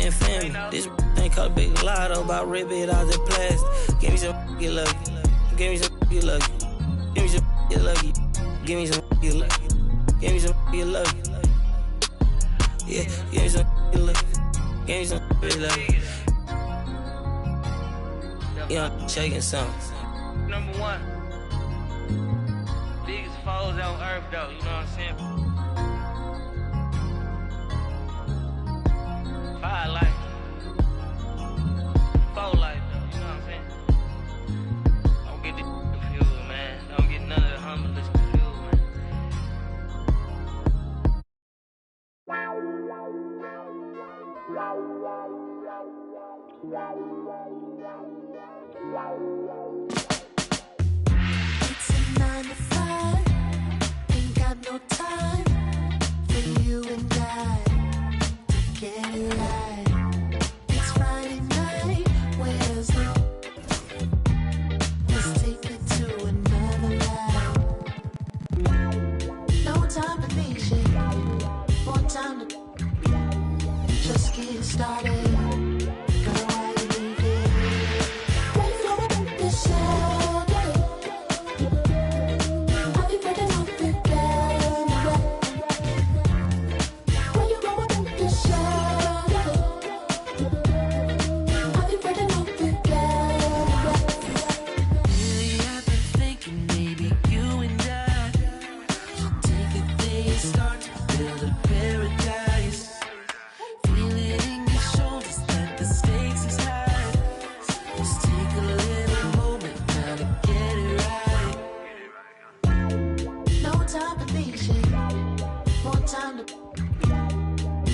ain't family. This ain't called a big lotto about rip it out the plastic. Give me some get lucky. Give me some get lucky. Give me some get lucky. Give me some get lucky. Give me some get lucky. Yeah, give me some get lucky. Give me some get lucky. Yeah, shaking something. Number one. Biggest foes on earth, though, you know what I'm saying? Fire life. Foe life, though, you know what I'm saying? Don't get this confused, man. Don't get none of the humblest confused, man. It's a 9 to 5, ain't got no time for you and I to get it right. It's Friday night, where's the... Let's take it to another life. No time for patience, more time to just get started.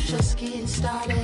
Just get started.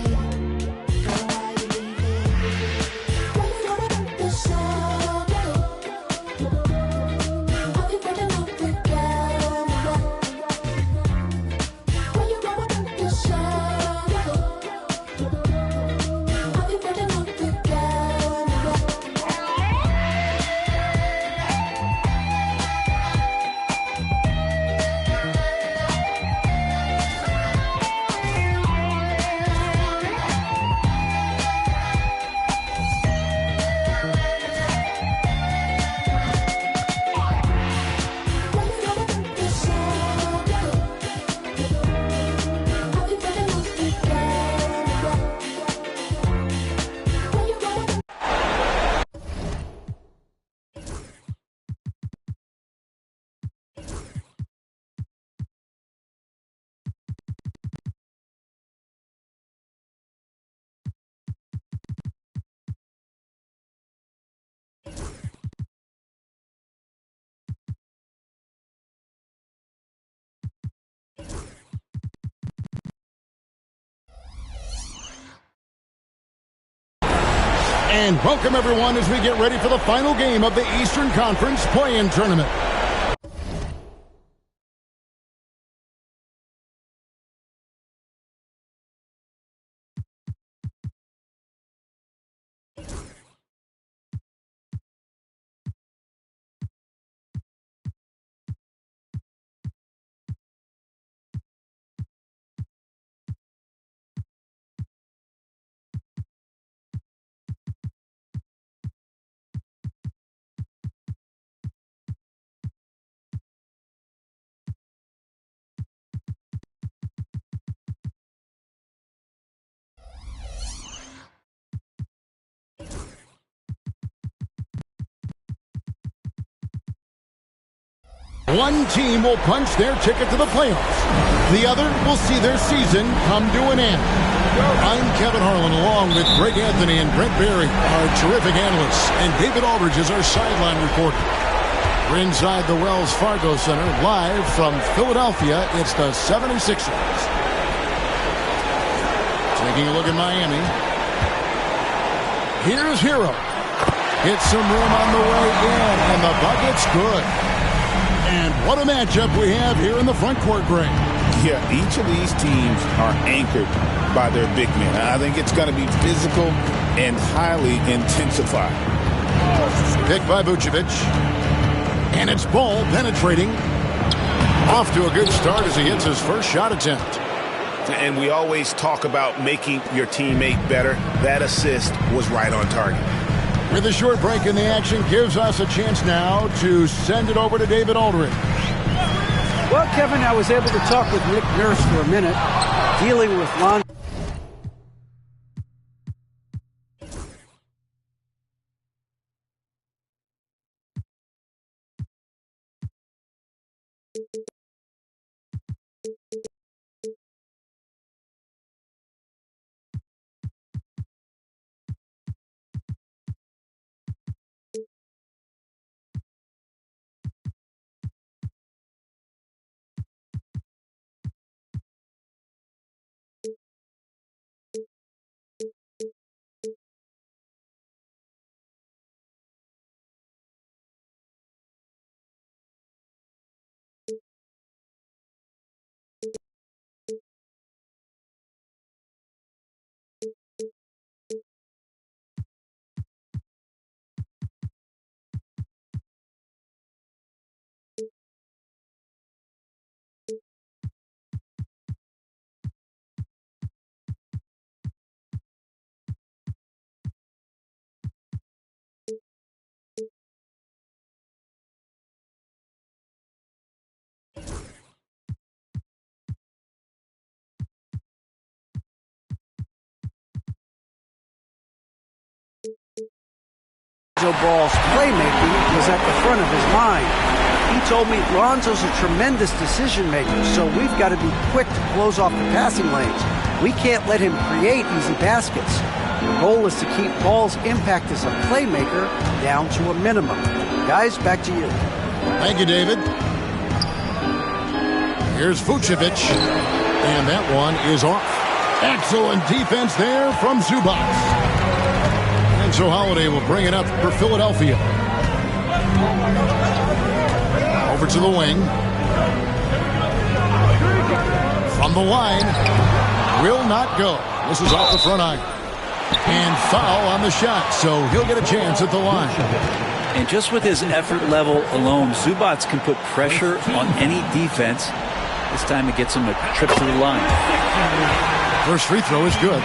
And welcome everyone as we get ready for the final game of the Eastern Conference play-in tournament. One team will punch their ticket to the playoffs. The other will see their season come to an end. I'm Kevin Harlan along with Greg Anthony and Brent Berry, our terrific analysts, and David Aldridge is our sideline reporter. We're inside the Wells Fargo Center, live from Philadelphia. It's the 76ers. Taking a look at Miami. Here's Hero. Hits some room on the way in, and the bucket's good. And what a matchup we have here in the front court, Greg. Yeah, each of these teams are anchored by their big men. I think it's going to be physical and highly intensified. Picked by Vucevic. And it's Ball penetrating. Off to a good start as he hits his first shot attempt. And we always talk about making your teammate better. That assist was right on target. With a short break in the action, gives us a chance now to send it over to David Aldridge. Well, Kevin, I was able to talk with Nick Nurse for a minute, dealing with Lon. Ball's playmaking was at the front of his mind. He told me Lonzo's a tremendous decision maker, so we've got to be quick to close off the passing lanes. We can't let him create easy baskets. The goal is to keep Ball's impact as a playmaker down to a minimum. Guys, back to you. Thank you, David. Here's Vucevic, and that one is off. Excellent defense there from Zubac. And so Holiday will bring it up for Philadelphia. Over to the wing. From the line. Will not go. This is off the front iron. And foul on the shot, so he'll get a chance at the line. And just with his effort level alone, Zubac can put pressure on any defense. This time it gets him a trip to the line. First free throw is good.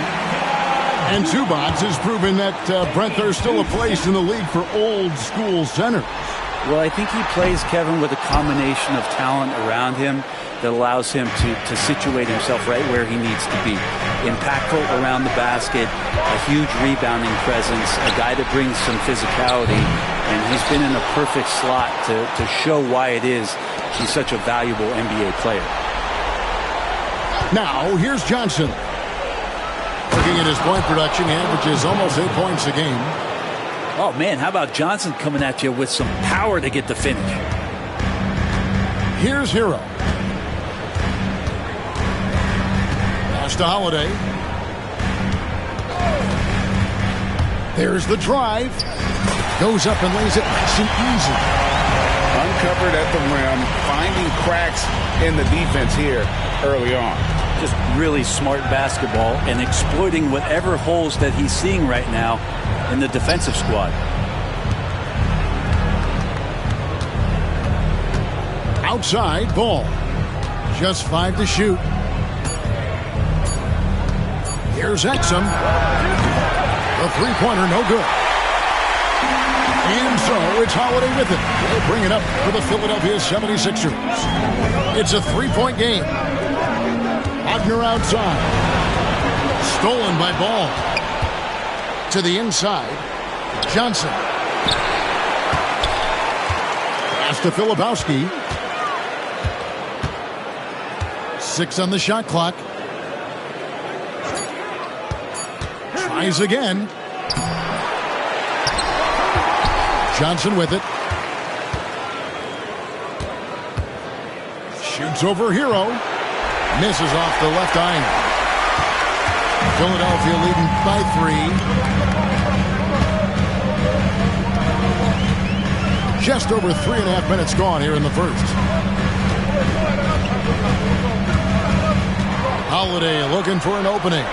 And Zubac has proven that, Brent, there's still a place in the league for old-school centers. Well, I think he plays, Kevin, with a combination of talent around him that allows him to situate himself right where he needs to be. Impactful around the basket, a huge rebounding presence, a guy that brings some physicality, and he's been in a perfect slot to show why it is he's such a valuable NBA player. Now, here's Johnson. Looking at his point production, he averages almost 8 points a game. Oh, man, how about Johnson coming at you with some power to get the finish? Here's Hero. Pass to Holiday. There's the drive. Goes up and lays it nice and easy. Uncovered at the rim, finding cracks in the defense here early on. Just really smart basketball and exploiting whatever holes that he's seeing right now in the defensive squad. Outside Ball. Just 5 to shoot. Here's Exum. The three-pointer, no good. And so it's Holiday with it. They'll bring it up for the Philadelphia 76ers. It's a three-point game. Wagner outside. Stolen by Ball. To the inside. Johnson. Pass to Filipowski. 6 on the shot clock. Tries again. Johnson with it. Shoots over Hero. Misses off the left iron. Philadelphia leading by 3. Just over 3.5 minutes gone here in the first. Holiday looking for an opening.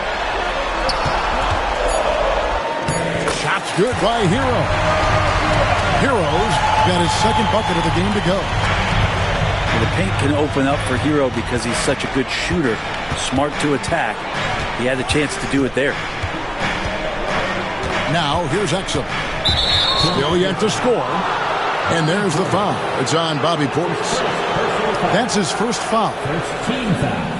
Shot's good by Hero. Hero's got his second bucket of the game to go. The paint can open up for Hero because he's such a good shooter, smart to attack. He had the chance to do it there. Now here's Exum. Still yet to score. And there's the foul. It's on Bobby Portis. That's his first foul. Team foul.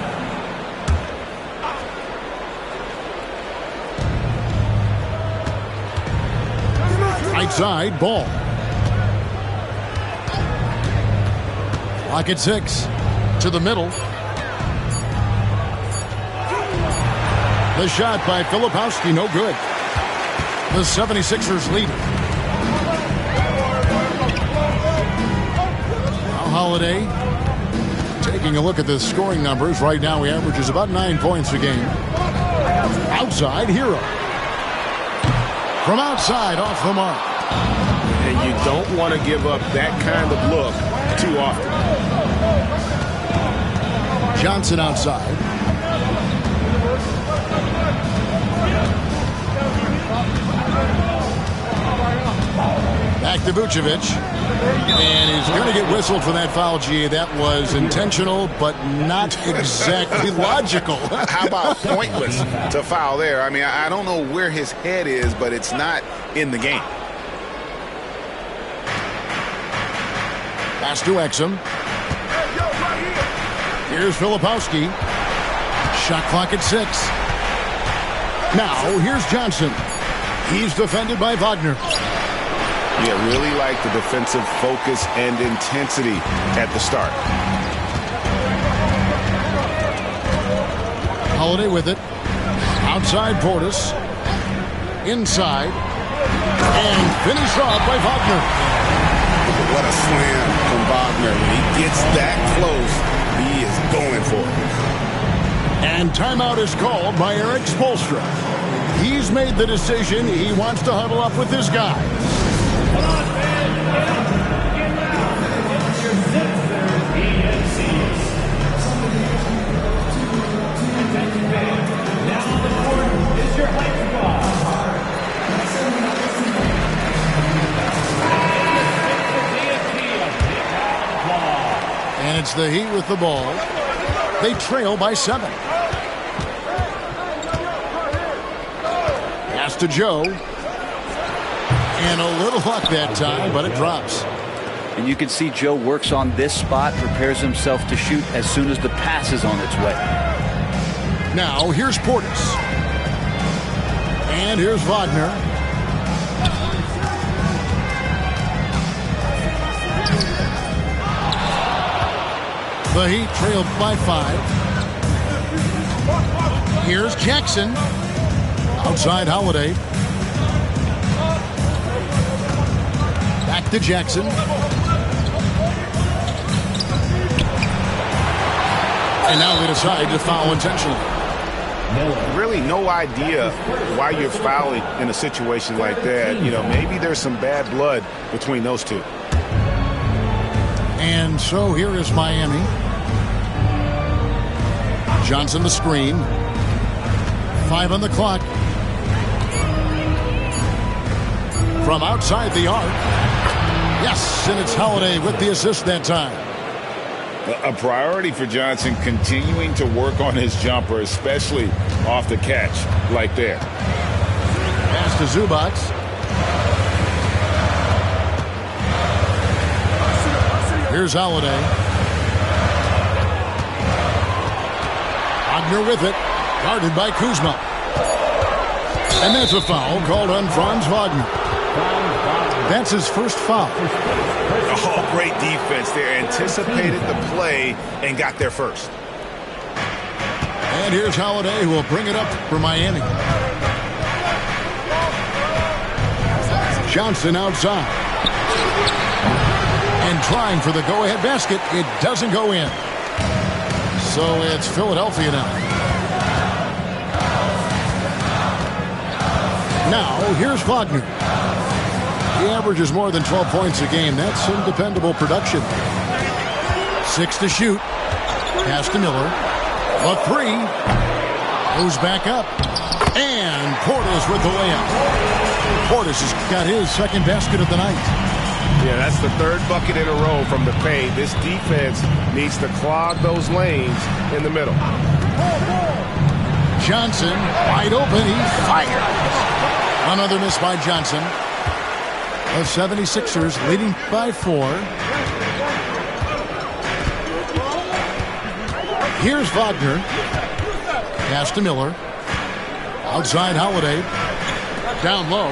Right side, ball. Clock at 6. To the middle. The shot by Filipowski, no good. The 76ers lead. Now Holiday taking a look at the scoring numbers. Right now he averages about 9 points a game. Outside, Hero. From outside, off the mark. And you don't want to give up that kind of look too often. Johnson outside. Back to Vucevic. And he's going to get whistled for that foul, G. That was intentional, but not exactly logical. How about pointless to foul there? I mean, I don't know where his head is, but it's not in the game. Pass to Exum. Here's Filipowski. Shot clock at 6. Now, here's Johnson. He's defended by Wagner. Yeah, really like the defensive focus and intensity at the start. Holiday with it. Outside Portis. Inside. And finished off by Wagner. What a slam from Wagner. When he gets that close, he is going for it. And timeout is called by Eric Spoelstra. He's made the decision. He wants to huddle up with his guys. Come on, man. Get ready. It's your Sixers DNCs. Attention, fans. Now on the court is your hype squad. And it's the Heat with the ball. They trail by 7. Pass to Joe. And a little luck that time, but it drops. And you can see Joe works on this spot, prepares himself to shoot as soon as the pass is on its way. Now, here's Portis. And here's Wagner. The Heat trailed by 5. Here's Jackson. Outside Holiday. Back to Jackson. And now they decide to foul intentionally. Really no idea why you're fouling in a situation like that. You know, maybe there's some bad blood between those two. And so here is Miami. Johnson the screen. 5 on the clock. From outside the arc. Yes, and it's Holiday with the assist that time. A priority for Johnson continuing to work on his jumper, especially off the catch like there. Pass to Zubac. Here's Holiday. Wagner with it. Guarded by Kuzma. And that's a foul called on Franz Wagner. That's his first foul. Oh, great defense there. Anticipated the play and got there first. And here's Holiday, who will bring it up for Miami. Johnson outside. And trying for the go-ahead basket. It doesn't go in. So it's Philadelphia now. Now, here's Wagner. He averages more than 12 points a game. That's some dependable production. 6 to shoot. Pass to Miller. A 3. Goes back up. And Portis with the layup. Portis has got his second basket of the night. Yeah, that's the third bucket in a row from the paint. This defense needs to clog those lanes in the middle. Johnson, wide open. He fires. Another miss by Johnson. The 76ers leading by 4. Here's Wagner. Pass to Miller. Outside Holiday. Down low.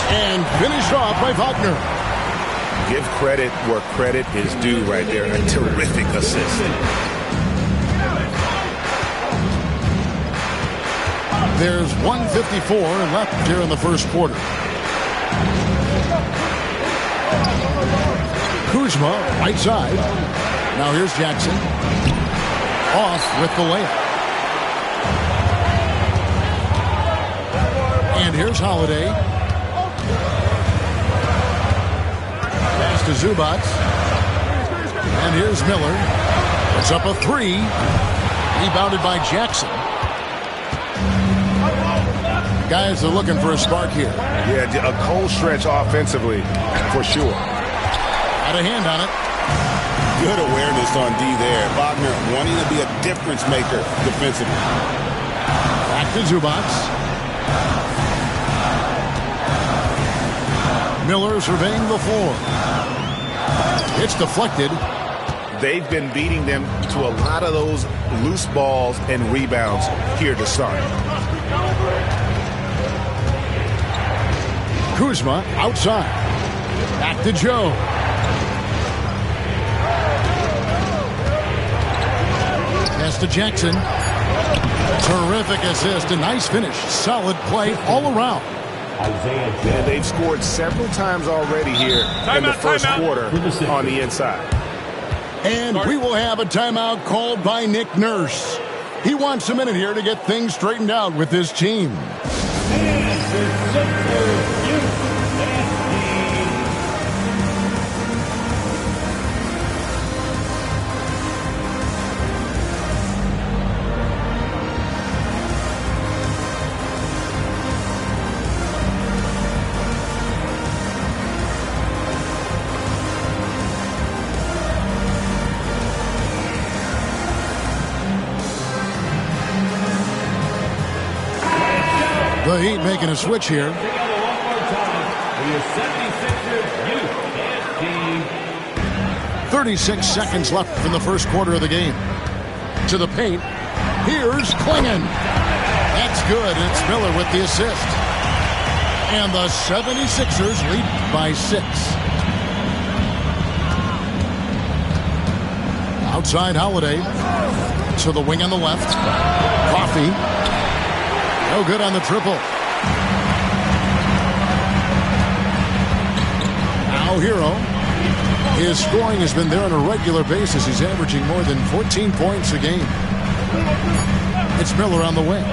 And finished off by Wagner. Give credit where credit is due right there. A terrific assist. There's 1:54 left here in the first quarter. Kuzma, right side. Now here's Jackson. Off with the layup. And here's Holiday. Pass to Zubac. And here's Miller. It's up a 3. Rebounded by Jackson. Guys are looking for a spark here. Yeah, a cold stretch offensively, for sure. Had a hand on it. Good awareness on D there. Wagner wanting to be a difference maker defensively. Back to Zubac. Miller surveying the floor. It's deflected. They've been beating them to a lot of those loose balls and rebounds here to start. Kuzma outside. Back to Joe. Pass to Jackson. Terrific assist. A nice finish. Solid play all around. And they've scored several times already here in the first quarter on the inside. And we will have a timeout called by Nick Nurse. He wants a minute here to get things straightened out with his team. The Heat making a switch here. 36 seconds left in the first quarter of the game. To the paint. Here's Klingon. That's good. It's Miller with the assist. And the 76ers lead by 6. Outside Holiday. To the wing on the left. Coffee. No good on the triple. Now Hero. His scoring has been there on a regular basis. He's averaging more than 14 points a game. It's Miller on the wing.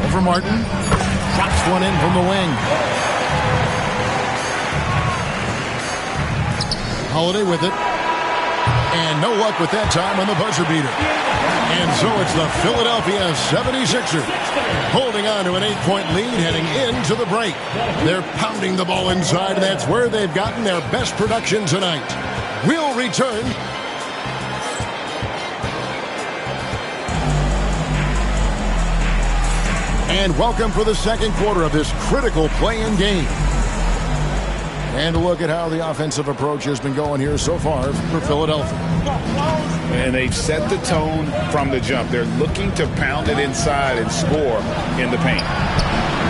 Over Martin. Drops one in from the wing. Holiday with it. And no luck with that time on the buzzer beater. And so it's the Philadelphia 76ers holding on to an 8-point lead heading into the break. They're pounding the ball inside, and that's where they've gotten their best production tonight. We'll return. And welcome for the second quarter of this critical play-in game. And a look at how the offensive approach has been going here so far for Philadelphia. And they've set the tone from the jump. They're looking to pound it inside and score in the paint.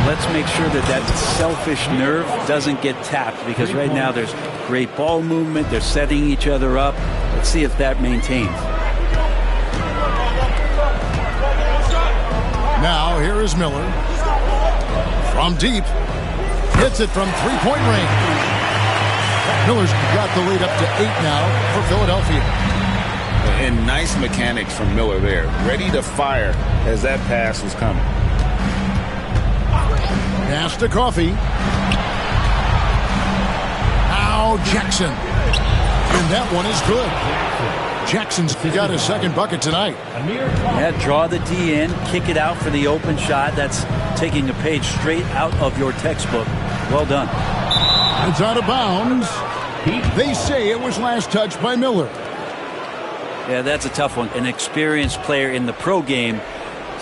Let's make sure that that selfish nerve doesn't get tapped, because right now there's great ball movement. They're setting each other up. Let's see if that maintains. Now here is Miller. From deep. Hits it from three-point range. Miller's got the lead up to 8 now for Philadelphia. And nice mechanics from Miller there. Ready to fire as that pass was coming. Pass to Coffee. Now Jackson. And that one is good. Jackson's got his second bucket tonight. Yeah, draw the D in, kick it out for the open shot. That's taking a page straight out of your textbook. Well done. It's out of bounds. They say it was last touched by Miller. Yeah, that's a tough one. An experienced player in the pro game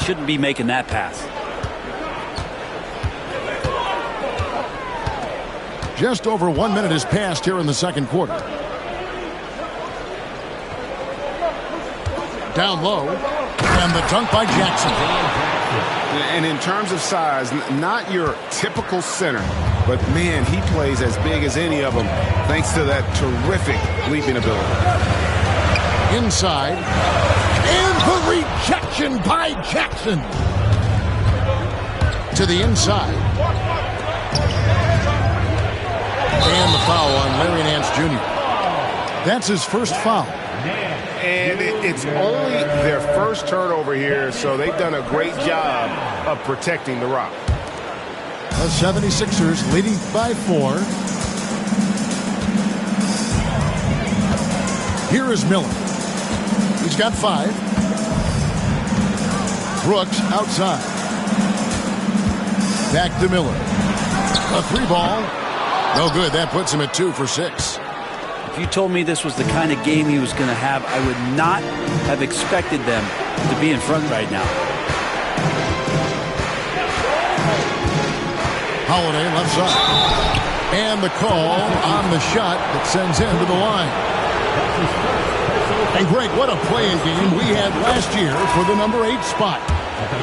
shouldn't be making that pass. Just over 1 minute has passed here in the second quarter. Down low, and the dunk by Jackson. And in terms of size, not your typical center, but man, he plays as big as any of them thanks to that terrific leaping ability. Inside, and the rejection by Jackson. To the inside. And the foul on Larry Nance Jr. That's his first foul. And it's only their first turnover here, so they've done a great job of protecting the rock. The 76ers leading by 4. Here is Miller. He's got 5. Brooks outside. Back to Miller. A 3-ball. No good. That puts him at 2 for 6. If you told me this was the kind of game he was going to have, I would not have expected them to be in front right now. Holiday left side. And the call on the shot that sends him to the line. And Greg, what a playing game we had last year for the number 8 spot.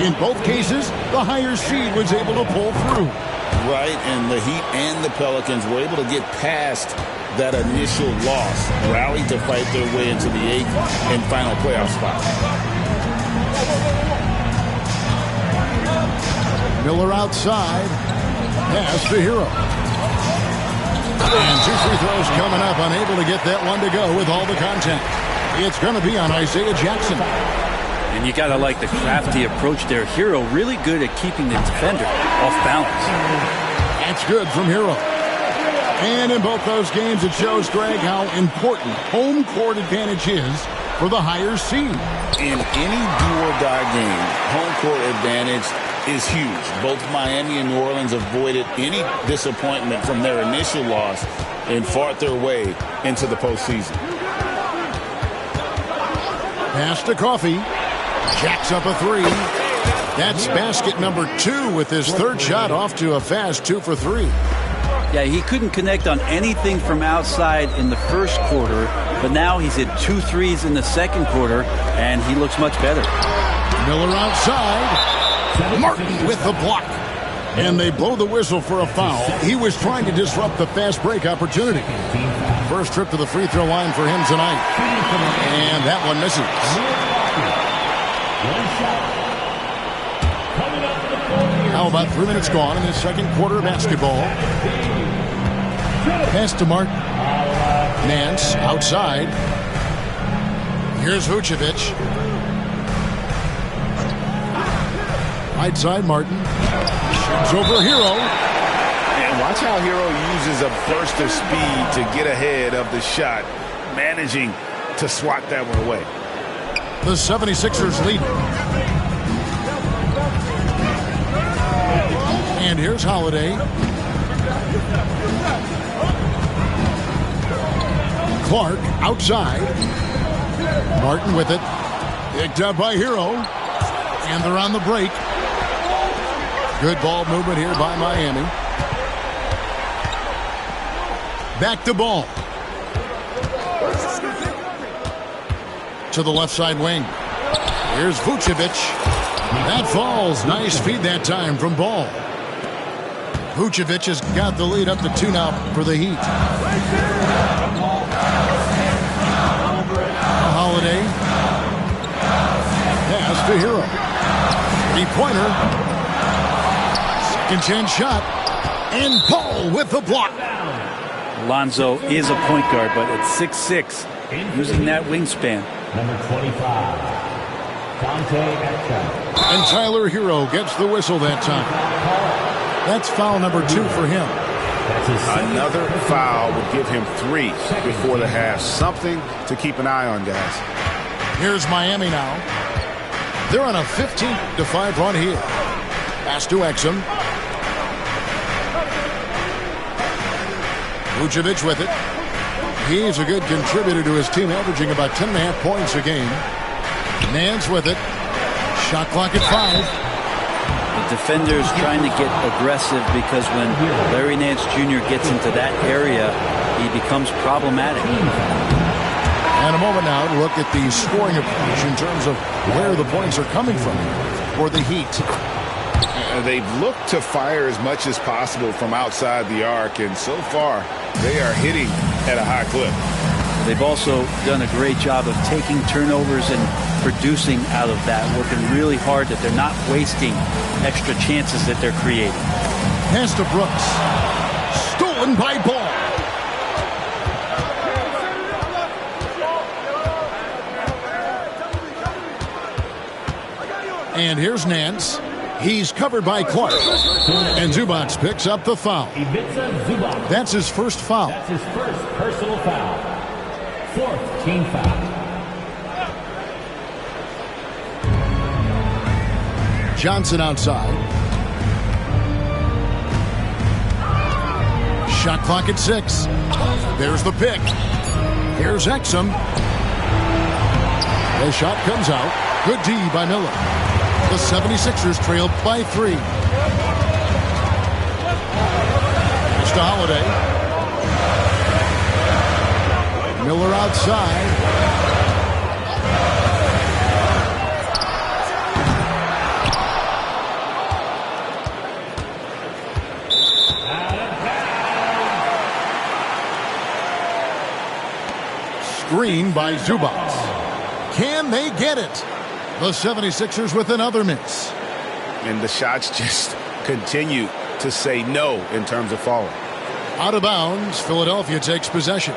In both cases, the higher seed was able to pull through. Right, and the Heat and the Pelicans were able to get past that initial loss, rallied to fight their way into the 8th and final playoff spot. Miller outside. Pass to Hero. And 2 free throws coming up. Unable to get that one to go with all the contact. It's going to be on Isaiah Jackson. And you got to like the crafty approach there. Hero really good at keeping the defender off balance. That's good from Hero. And in both those games, it shows, Greg, how important home court advantage is for the higher seed. In any do-or-die game, home court advantage is huge. Both Miami and New Orleans avoided any disappointment from their initial loss and fought their way into the postseason. Pass to Coffey. Jacks up a 3. That's basket number 2 with his third shot off to a fast 2 for 3. Yeah, he couldn't connect on anything from outside in the first quarter, but now he's hit 2 threes in the second quarter, and he looks much better. Miller outside. Martin with the block. And they blow the whistle for a foul. He was trying to disrupt the fast break opportunity. First trip to the free throw line for him tonight. And that one misses. How about 3 minutes gone in the second quarter of basketball? Pass to Martin. Nance outside. Here's Vucevic. Right side, Martin. Shoots over Hero. And watch how Hero uses a burst of speed to get ahead of the shot, managing to swat that one away. The 76ers lead. And here's Holiday. Clark outside. Martin with it. Picked up by Hero. And they're on the break. Good ball movement here by Miami. Back to Ball. To the left side wing. Here's Vucevic. That falls. Nice feed that time from Ball. Vucevic has got the lead up to 2 now for the Heat. Holiday. Pass to Hero. 3-pointer. Second chance shot. And Ball with the block. Lonzo is a point guard, but at 6'6", using that wingspan. Number 25, Dante Exum. And Tyler Hero gets the whistle that time. That's foul number 2 for him. Another foul would give him 3 before the half. Something to keep an eye on, guys. Here's Miami now. They're on a 15-5 run here. Pass to Exum. Vucevic with it. He's a good contributor to his team, averaging about 10.5 points a game. Nance with it. Shot clock at 5. The defender's trying to get aggressive because when Larry Nance Jr. gets into that area, he becomes problematic. And a moment now to look at the scoring approach in terms of where the points are coming from for the Heat. They've looked to fire as much as possible from outside the arc, and so far they are hitting at a high clip. They've also done a great job of taking turnovers and producing out of that, working really hard that they're not wasting extra chances that they're creating. Pass to Brooks. Stolen by Ball. And here's Nance. He's covered by Clark. And Zubac picks up the foul. That's his first foul. That's his first personal foul. 4th team foul. Johnson outside. Shot clock at 6. There's the pick. Here's Exum. The shot comes out. Good D by Miller. The 76ers trailed by 3. It's to Holiday. Miller outside. Screen by Zubac. Can they get it? The 76ers with another miss. And the shots just continue to say no in terms of falling. Out of bounds, Philadelphia takes possession.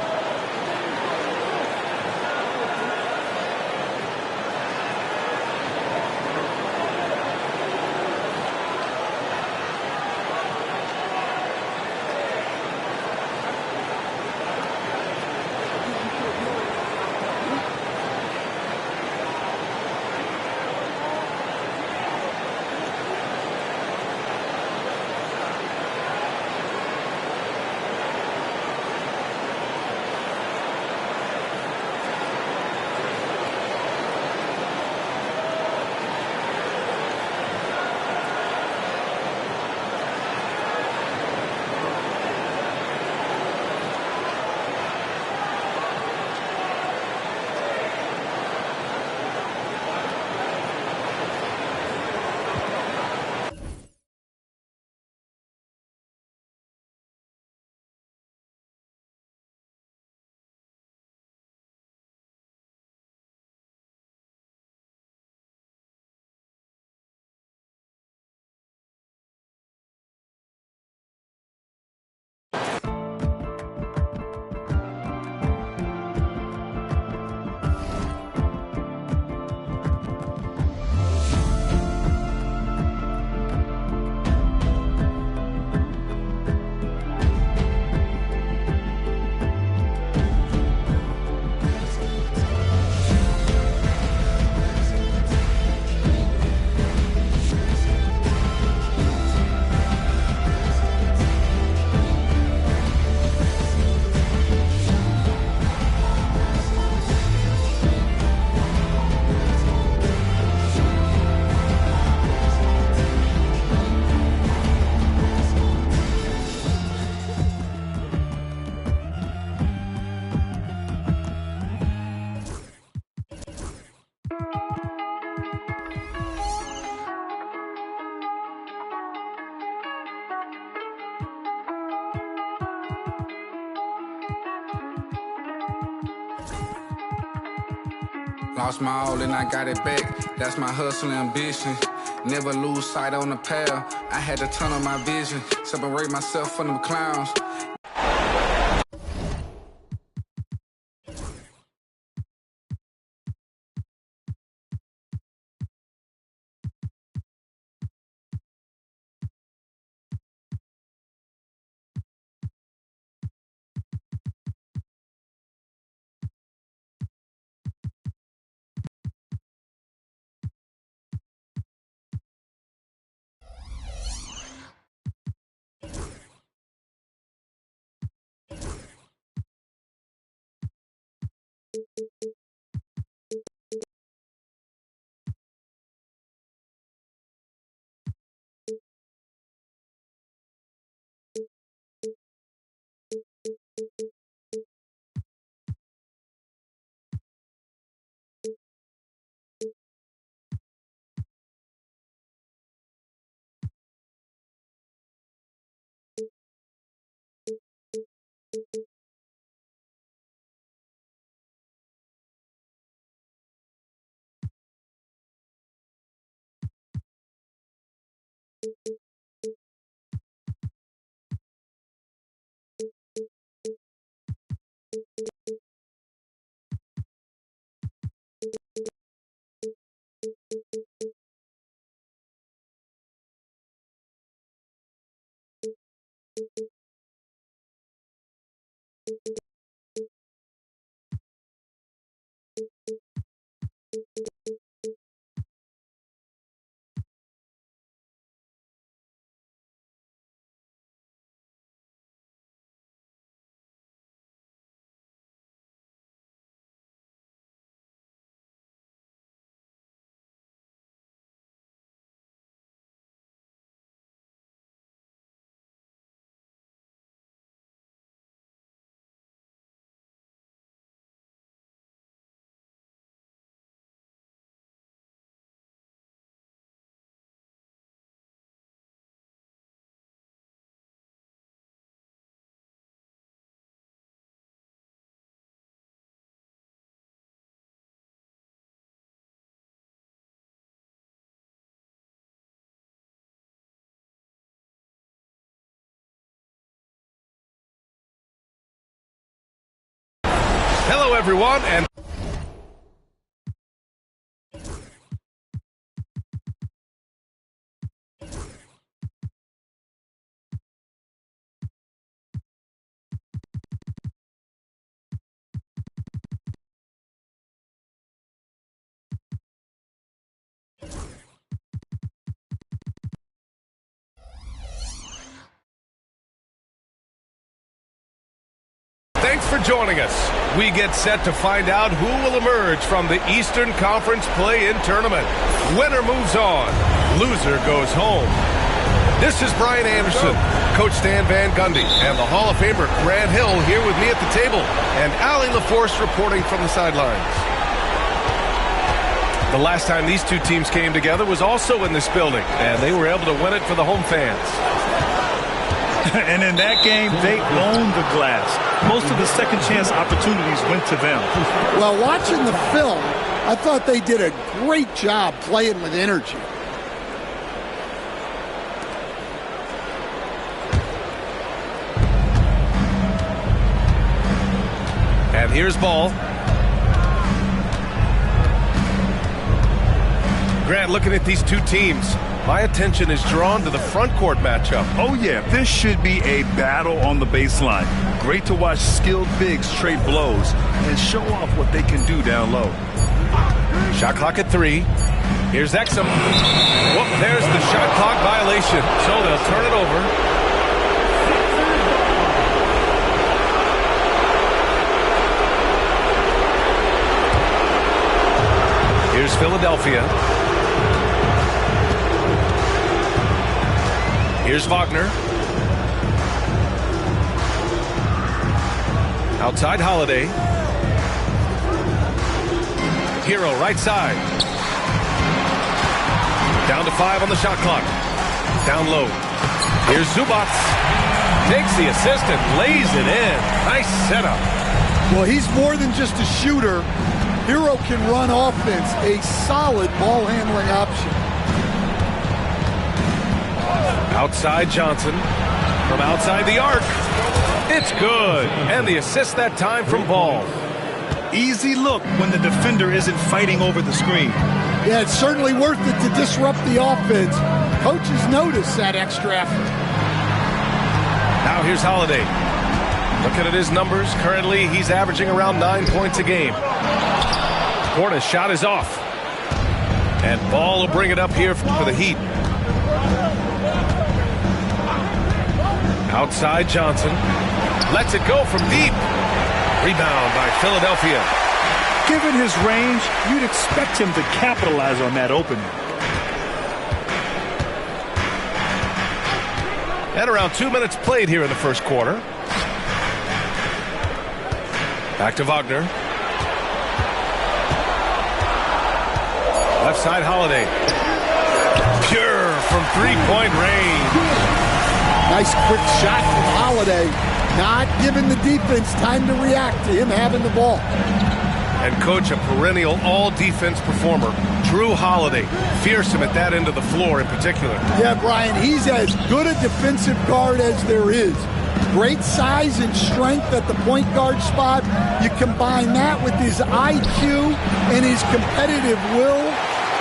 Lost my all and I got it back. That's my hustle ambition. Never lose sight on the path. I had to tunnel my vision. Separate myself from them clowns. Hello, everyone, and thanks for joining us. We get set to find out who will emerge from the Eastern Conference play-in tournament. Winner moves on. Loser goes home. This is Brian Anderson, Coach Stan Van Gundy, and the Hall of Famer Grant Hill here with me at the table, and Allie LaForce reporting from the sidelines. The last time these two teams came together was also in this building, and they were able to win it for the home fans. And in that game, they owned the glass. Most of the second chance opportunities went to them. Well, watching the film, I thought they did a great job playing with energy. And here's ball. Grant, looking at these two teams, my attention is drawn to the front court matchup. Oh, yeah, this should be a battle on the baseline. Great to watch skilled bigs trade blows and show off what they can do down low. Shot clock at 3. Here's Exum. Whoop, there's the shot clock violation. So they'll turn it over. Here's Philadelphia. Here's Wagner. Outside Holiday. Hero right side. Down to 5 on the shot clock. Down low. Here's Zubats. Takes the assist and lays it in. Nice setup. Well, he's more than just a shooter. Hero can run offense, a solid ball handling option. Outside Johnson. From outside the arc. It's good. And the assist that time from Ball. Easy look when the defender isn't fighting over the screen. Yeah, it's certainly worth it to disrupt the offense. Coaches notice that extra effort. Now here's Holiday. Looking at his numbers, currently he's averaging around 9 points a game. Porta's shot is off. And Ball will bring it up here for the Heat. Outside Johnson. Lets it go from deep. Rebound by Philadelphia. Given his range, you'd expect him to capitalize on that opening. And around 2 minutes played here in the first quarter. Back to Wagner. Left side, Holiday. Pure from three-point range. Nice quick shot from Holiday. Not giving the defense time to react to him having the ball. And coach, a perennial all-defense performer, Drew Holiday. Fearsome at that end of the floor in particular. Yeah, Brian, he's as good a defensive guard as there is. Great size and strength at the point guard spot. You combine that with his IQ and his competitive will,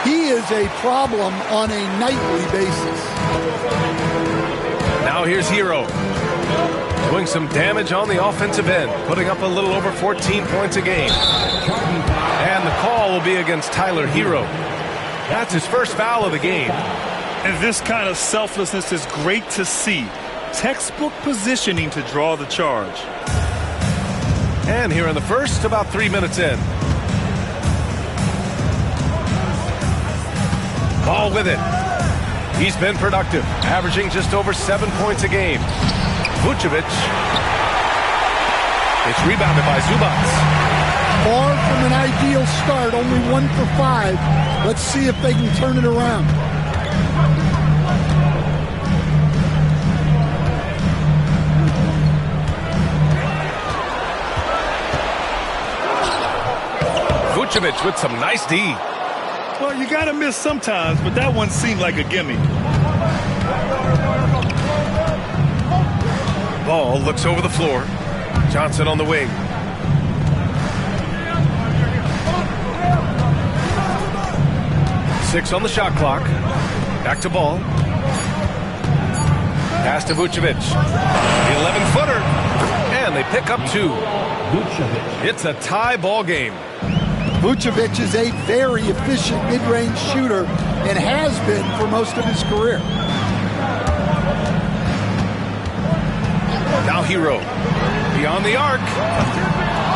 he is a problem on a nightly basis. Now here's Hero. Doing some damage on the offensive end, putting up a little over 14 points a game. And the call will be against Tyler Hero. That's his first foul of the game. And this kind of selflessness is great to see. Textbook positioning to draw the charge. And here in the first, about 3 minutes in. Ball with it. He's been productive, averaging just over 7 points a game. Vucevic. It's rebounded by Zubats. Far from an ideal start, only 1 for 5. Let's see if they can turn it around. Vucevic with some nice D. Well, you got to miss sometimes, but that one seemed like a gimme. Ball looks over the floor. Johnson on the wing. Six on the shot clock. Back to Ball. Pass to Vucevic. The 11-footer. And they pick up 2. It's a tie ball game. Vucevic is a very efficient mid-range shooter and has been for most of his career. Now Hero. Beyond the arc.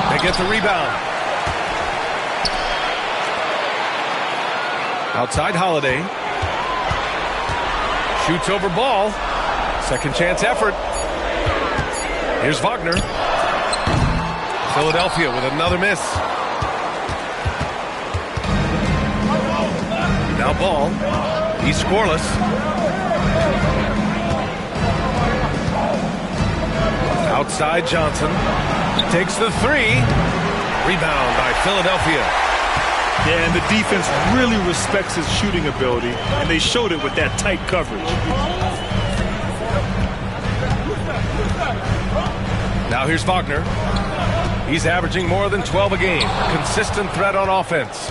They get the rebound. Outside Holiday. Shoots over Ball. Second chance effort. Here's Wagner. Philadelphia with another miss. Now Ball. He's scoreless. Outside Johnson. Takes the 3. Rebound by Philadelphia. Yeah, and the defense really respects his shooting ability, and they showed it with that tight coverage. Now here's Wagner. He's averaging more than 12 a game. Consistent threat on offense.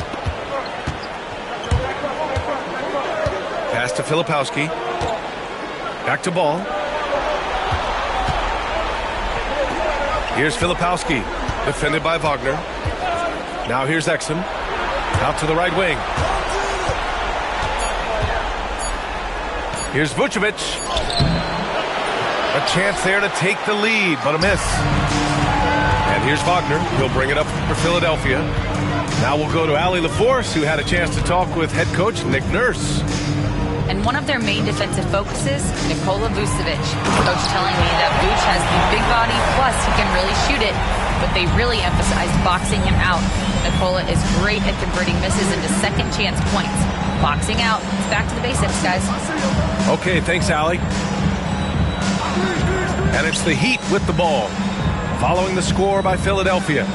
Pass to Filipowski. Back to Ball. Here's Filipowski. Defended by Wagner. Now here's Exum. Out to the right wing. Here's Vucevic. A chance there to take the lead, but a miss. And here's Wagner. He'll bring it up for Philadelphia. Now we'll go to Allie LaForce, who had a chance to talk with head coach Nick Nurse. And one of their main defensive focuses, Nikola Vucevic. Coach telling me that Vuce has the big body, plus he can really shoot it, but they really emphasized boxing him out. Nikola is great at converting misses into second chance points. Boxing out. It's back to the basics, guys. Okay, thanks, Allie. And it's the Heat with the ball, following the score by Philadelphia.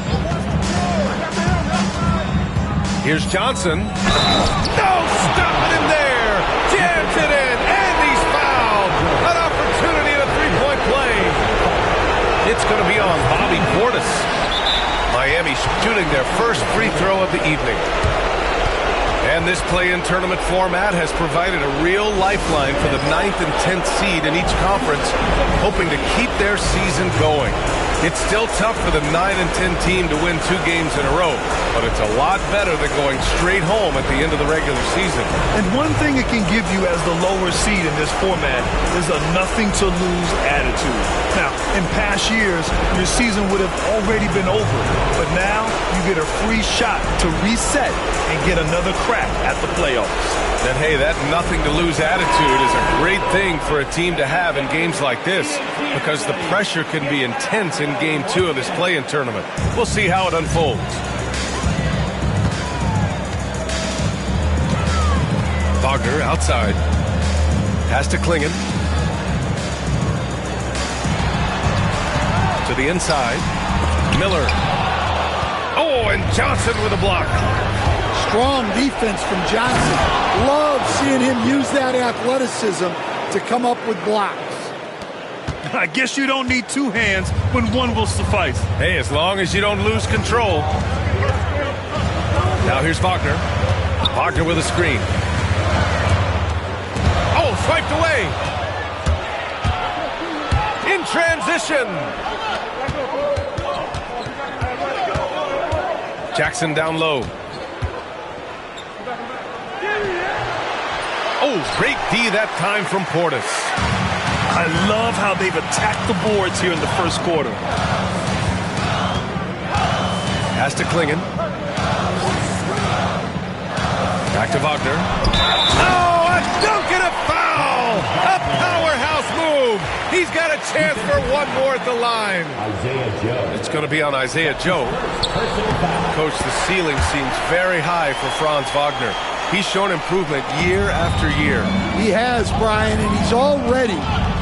Here's Johnson. No, stopping him there. Jams it in, and he's fouled. An opportunity at a three-point play. It's going to be on Bobby Portis. Miami shooting their first free throw of the evening. And this play-in tournament format has provided a real lifeline for the 9th and 10th seed in each conference, hoping to keep their season going. It's still tough for the 9-10 team to win 2 games in a row, but it's a lot better than going straight home at the end of the regular season. And one thing it can give you as the lower seed in this format is a nothing-to-lose attitude. Now, in past years, your season would have already been over, but now you get a free shot to reset and get another crack at the playoffs. Then, hey, that nothing-to-lose attitude is a great thing for a team to have in games like this because the pressure can be intense in Game 2 of this play-in tournament. We'll see how it unfolds. Wagner outside. Has to Klingon. To the inside. Miller. Oh, and Johnson with a block. Strong defense from Johnson. Love seeing him use that athleticism to come up with blocks. I guess you don't need 2 hands when one will suffice. Hey, as long as you don't lose control. Now here's Wagner. Wagner with a screen. Oh, swiped away. In transition. Jackson down low. Oh, great D that time from Portis. I love how they've attacked the boards here in the first quarter. Has to Klingon. Back to Wagner. Oh, a dunk and a foul! A powerhouse move! He's got a chance for one more at the line. It's going to be on Isaiah Joe. Coach, the ceiling seems very high for Franz Wagner. He's shown improvement year after year. He has, Brian, and he's already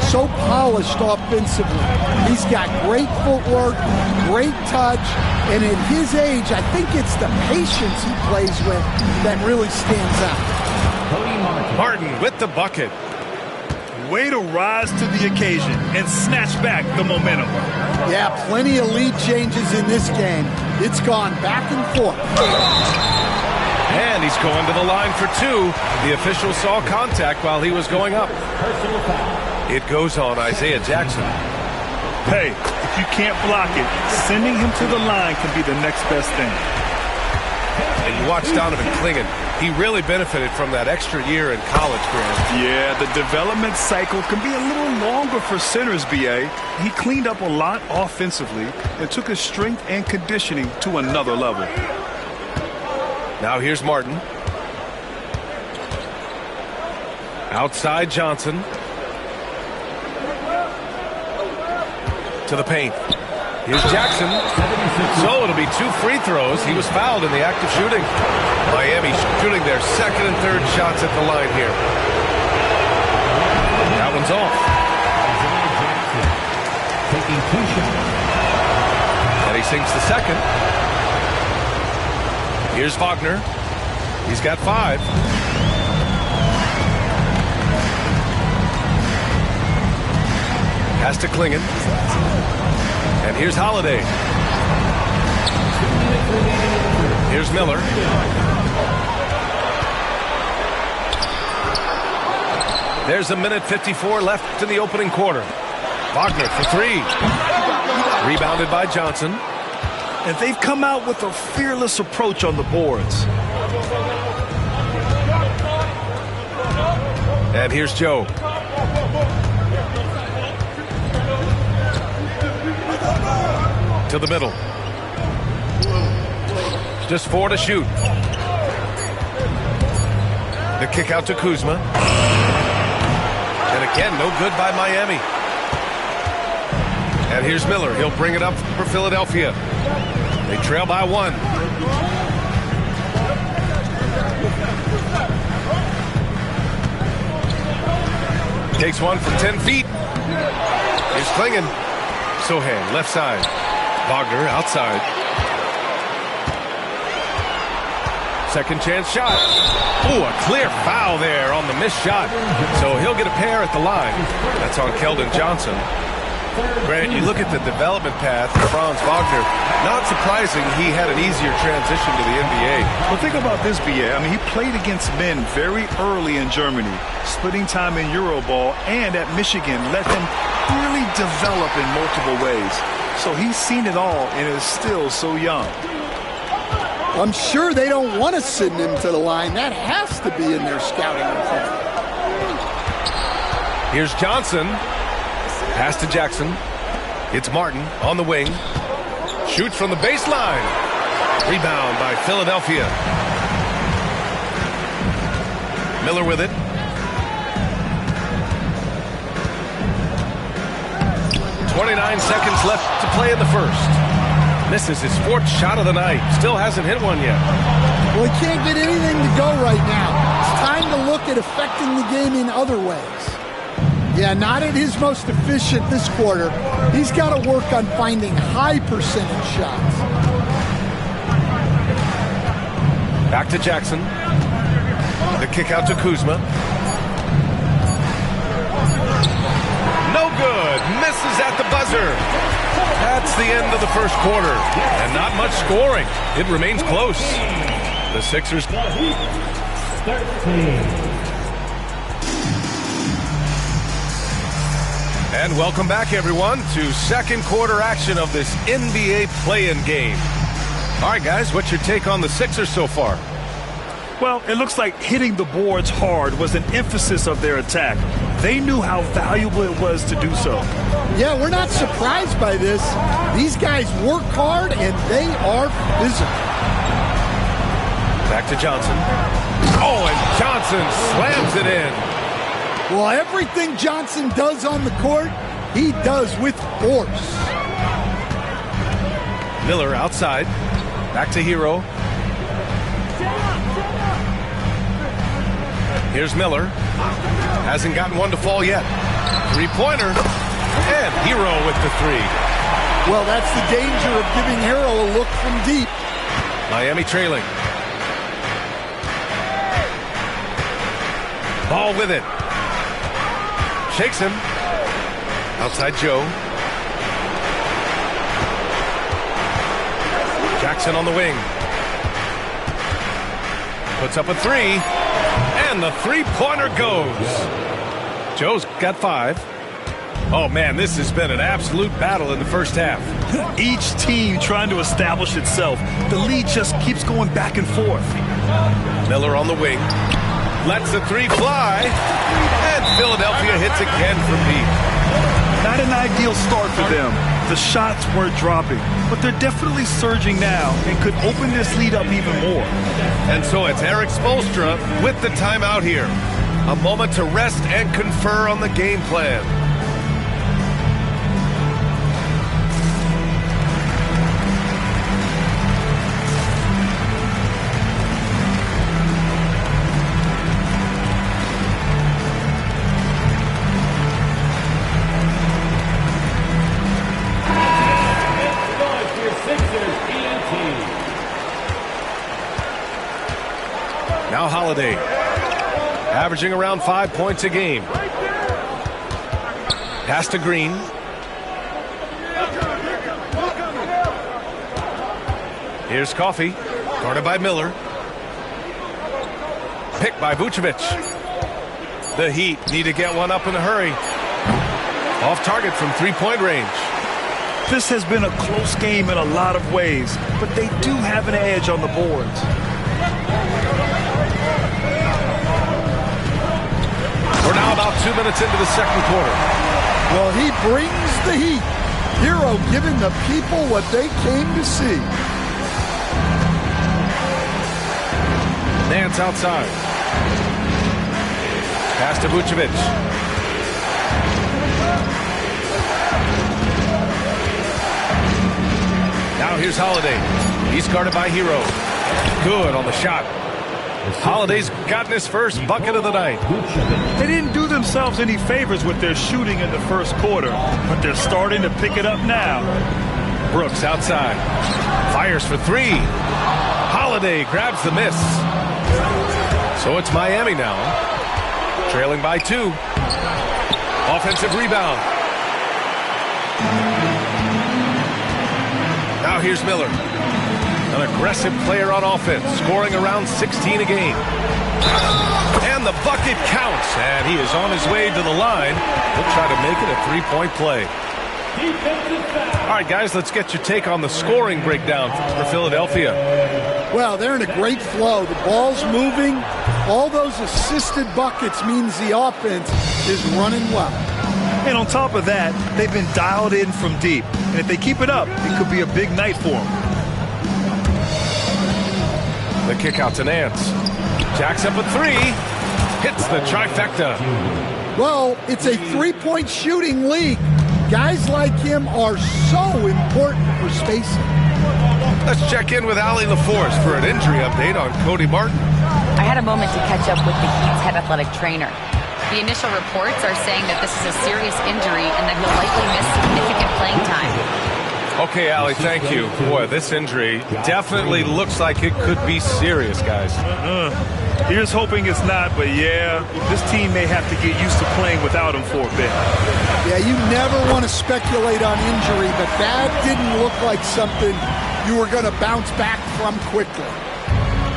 so polished offensively. He's got great footwork, great touch, and at his age, I think it's the patience he plays with that really stands out. Martin with the bucket. Way to rise to the occasion and snatch back the momentum. Yeah, plenty of lead changes in this game. It's gone back and forth. And he's going to the line for 2. The official saw contact while he was going up. It goes on Isaiah Jackson. Hey, if you can't block it, sending him to the line can be the next best thing. And you watch Donovan Klingon. He really benefited from that extra year in college, Grant. Yeah, the development cycle can be a little longer for centers, B.A. He cleaned up a lot offensively and took his strength and conditioning to another level. Now here's Martin. Outside Johnson. To the paint. Here's Jackson. So it'll be 2 free throws. He was fouled in the act of shooting. Miami shooting their second and third shots at the line here. That one's off. Taking 2 shots. And he sinks the second. Here's Wagner. He's got 5. Has to Klingon. And here's Holiday. Here's Miller. There's a minute 54 left in the opening quarter. Wagner for 3. Rebounded by Johnson. And they've come out with a fearless approach on the boards. And here's Joe. To the middle. Just 4 to shoot. The kick out to Kuzma. And again, no good by Miami. And here's Miller. He'll bring it up for Philadelphia. They trail by 1. Takes one from 10 feet. Here's Klingon. Sohan, left side. Wagner, outside. Second chance shot. Ooh, a clear foul there on the missed shot. So he'll get a pair at the line. That's on Keldon Johnson. Grant, you look at the development path for Franz Wagner. Not surprising he had an easier transition to the NBA. Well, think about this, B.A. I mean, he played against men very early in Germany, splitting time in Euroball, and at Michigan let him really develop in multiple ways. So he's seen it all and is still so young. I'm sure they don't want to send him to the line. That has to be in their scouting report. Here's Johnson. Pass to Jackson. It's Martin on the wing. Shoots from the baseline. Rebound by Philadelphia. Miller with it. .29 seconds left to play in the first. Misses his fourth shot of the night. Still hasn't hit one yet. Well, he can't get anything to go right now. It's time to look at affecting the game in other ways. Yeah, not at his most efficient this quarter. He's got to work on finding high percentage shots. Back to Jackson. The kick out to Kuzma. No good. Misses at the buzzer. That's the end of the first quarter. And not much scoring. It remains close. The Sixers. 13. And welcome back, everyone, to second quarter action of this NBA play-in game. All right, guys, what's your take on the Sixers so far? Well, it looks like hitting the boards hard was an emphasis of their attack. They knew how valuable it was to do so. Yeah, we're not surprised by this. These guys work hard, and they are physical. Back to Johnson. Oh, and Johnson slams it in. Well, everything Johnson does on the court, he does with force. Miller outside. Back to Hero. Here's Miller. Hasn't gotten one to fall yet. Three-pointer. And Hero with the three. Well, that's the danger of giving Hero a look from deep. Miami trailing. Ball with it. Shakes him. Outside Joe. Jackson on the wing. Puts up a three. And the three-pointer goes. Joe's got 5. Oh, man, this has been an absolute battle in the first half. Each team trying to establish itself. The lead just keeps going back and forth. Miller on the wing. Lets the three fly. And Philadelphia hits again from deep. Not an ideal start for them. The shots weren't dropping, but they're definitely surging now and could open this lead up even more. And so it's Eric Spoelstra with the timeout here. A moment to rest and confer on the game plan. Now Holiday, averaging around 5 points a game. Pass to Green. Here's Coffey, guarded by Miller. Picked by Vucevic. The Heat need to get one up in a hurry. Off target from three-point range. This has been a close game in a lot of ways, but they do have an edge on the boards. We're now about 2 minutes into the second quarter. Well, he brings the heat. Hero giving the people what they came to see. Nance outside. Pass to Vucevic. Now here's Holiday. He's guarded by Hero. Good on the shot. Holiday's gotten his first bucket of the night. They didn't do themselves any favors with their shooting in the first quarter, but they're starting to pick it up now. Brooks outside. Fires for three. Holiday grabs the miss. So it's Miami now. Trailing by 2. Offensive rebound. Now here's Miller. An aggressive player on offense, scoring around 16 a game. And the bucket counts, and he is on his way to the line. He'll try to make it a three-point play. All right, guys, let's get your take on the scoring breakdown for Philadelphia. Well, they're in a great flow. The ball's moving. All those assisted buckets means the offense is running well. And on top of that, they've been dialed in from deep. And if they keep it up, it could be a big night for them. The kick out to Nance. Jacks up a three. Hits the trifecta. Well, it's a three-point shooting league. Guys like him are so important for spacing. Let's check in with Allie LaForce for an injury update on Cody Martin. I had a moment to catch up with the Heat's head athletic trainer. The initial reports are saying that this is a serious injury and that he'll likely miss significant playing time. Okay, Allie, thank you. Boy, this injury definitely looks like it could be serious, guys. Here's hoping it's not, but yeah, this team may have to get used to playing without him for a bit. Yeah, you never want to speculate on injury, but that didn't look like something you were going to bounce back from quickly.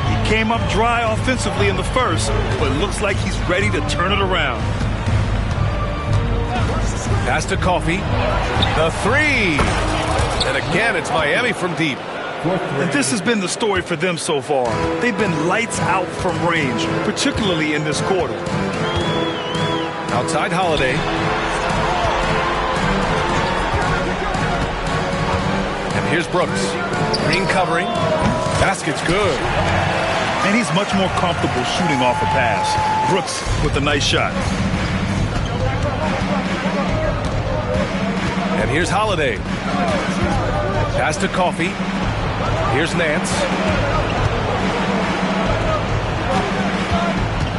He came up dry offensively in the first, but looks like he's ready to turn it around. Pass to Coffey. The three. And again, it's Miami from deep. And this has been the story for them so far. They've been lights out from range, particularly in this quarter. Outside Holiday. And here's Brooks. Green covering. Basket's good. And he's much more comfortable shooting off a pass. Brooks with a nice shot. And here's Holiday. Pass to Coffey. Here's Nance.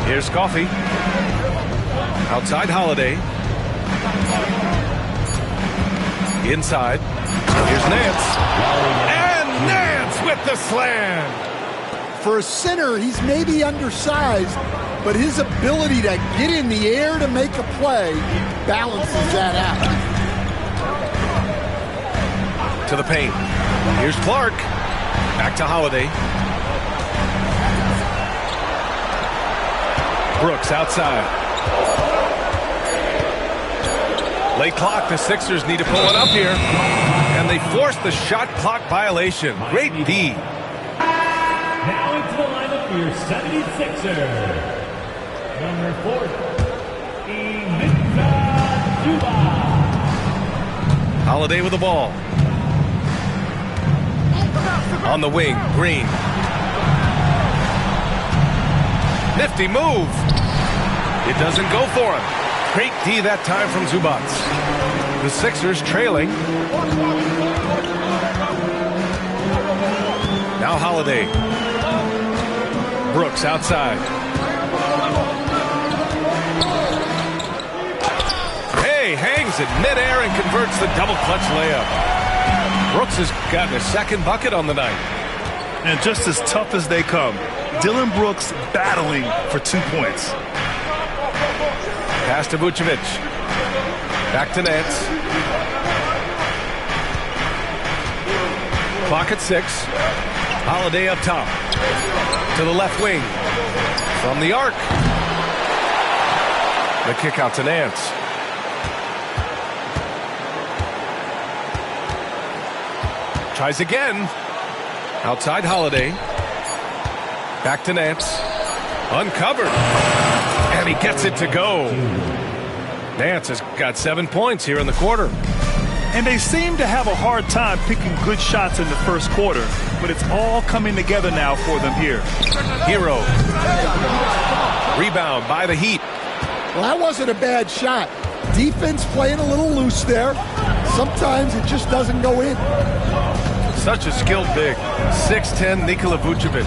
Here's Coffey. Outside Holiday. Inside. Here's Nance. And Nance with the slam. For a center, he's maybe undersized, but his ability to get in the air to make a play balances that out. To the paint. Here's Clark. Back to Holiday. Brooks outside. Late clock. The Sixers need to pull it up here. And they force the shot clock violation. Great D. Now into the lineup for your 76er. Number 4, Holiday with the ball. On the wing, Green. Nifty move. It doesn't go for him. Great D that time from Zubac. The Sixers trailing. Now Holiday. Brooks outside. Hey, hangs in midair and converts the double clutch layup. Brooks has gotten a second bucket on the night. And just as tough as they come, Dylan Brooks battling for 2 points. Pass to Vucevic. Back to Nance. Clock at 6. Holiday up top. To the left wing. From the arc. The kick out to Nance. Tries again. Outside Holiday. Back to Nance. Uncovered. And he gets it to go. Nance has got 7 points here in the quarter. And they seem to have a hard time picking good shots in the first quarter, but it's all coming together now for them here. Hero. Rebound by the Heat. Well, that wasn't a bad shot. Defense playing a little loose there. Sometimes it just doesn't go in. Such a skilled big. 6'10" Nikola Vucevic.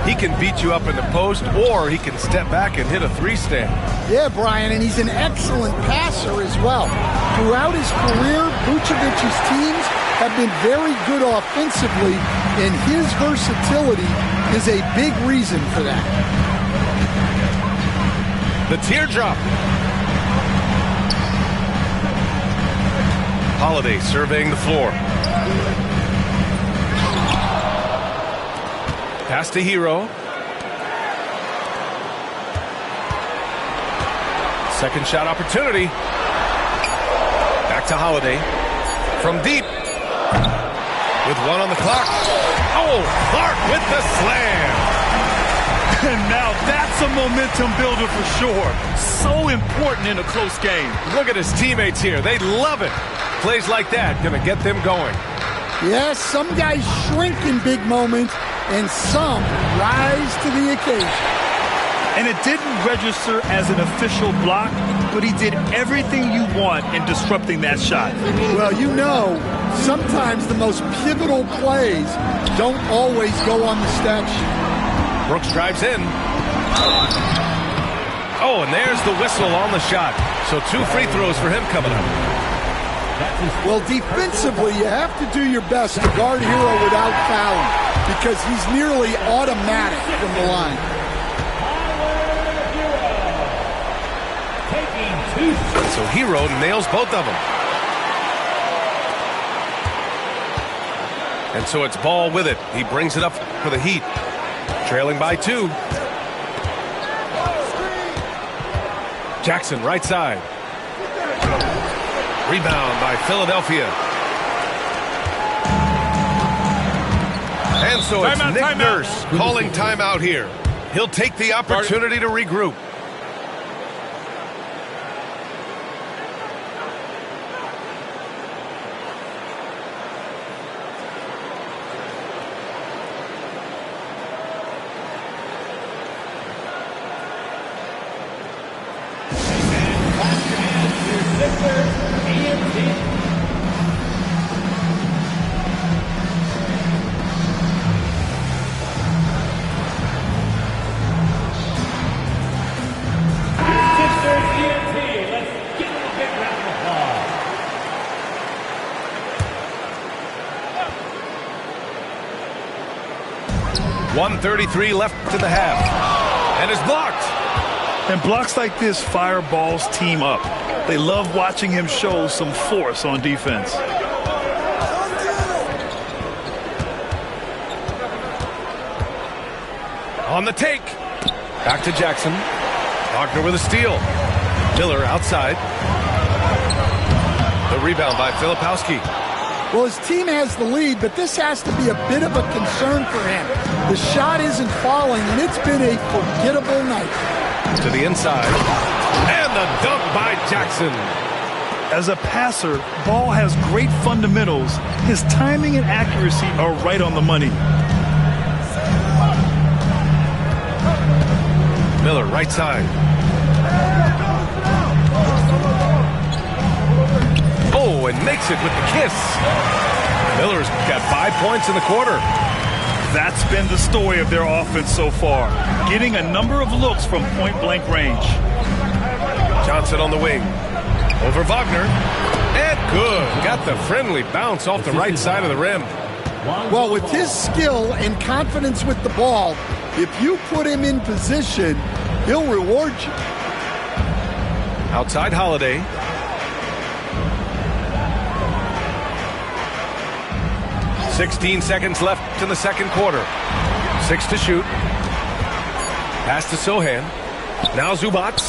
He can beat you up in the post, or he can step back and hit a three-stand. Yeah, Brian, and he's an excellent passer as well. Throughout his career, Vucevic's teams have been very good offensively, and his versatility is a big reason for that. The teardrop. Holiday surveying the floor. Pass to Hero. Second shot opportunity. Back to Holiday. From deep. With one on the clock. Oh, Clark with the slam. And now that's a momentum builder for sure. So important in a close game. Look at his teammates here. They love it. Plays like that going to get them going. Yes, some guys shrink in big moments, and some rise to the occasion. And it didn't register as an official block, but he did everything you want in disrupting that shot. Well, you know, sometimes the most pivotal plays don't always go on the stat sheet. Brooks drives in. Oh, and there's the whistle on the shot. So 2 free throws for him coming up. Well, defensively, you have to do your best to guard Hero without fouling because he's nearly automatic from the line. So Hero nails both of them. And so it's Ball with it. He brings it up for the Heat. Trailing by 2. Jackson, right side. Rebound by Philadelphia. And so it's Nick Nurse calling timeout here. He'll take the opportunity to regroup. Let's give them a big round of applause. 1:33 left in the half. And is blocked. And blocks like this fire Ball's team up. They love watching him show some force on defense. On the take. Back to Jackson. Wagner with a steal. Miller outside. The rebound by Filipowski. Well, his team has the lead, but this has to be a bit of a concern for him. The shot isn't falling, and it's been a forgettable night. To the inside. And the dunk by Jackson. As a passer, Ball has great fundamentals. His timing and accuracy are right on the money. Miller, right side. Oh, and makes it with the kiss. Miller's got 5 points in the quarter. That's been the story of their offense so far, getting a number of looks from point-blank range. Johnson on the wing. Over Wagner. And good. Got the friendly bounce off the right side of the rim. Well, with his skill and confidence with the ball, if you put him in position, he'll reward you. Outside Holiday. "16 seconds left in the second quarter. 6 to shoot. Pass to Sohan. Now Zubac.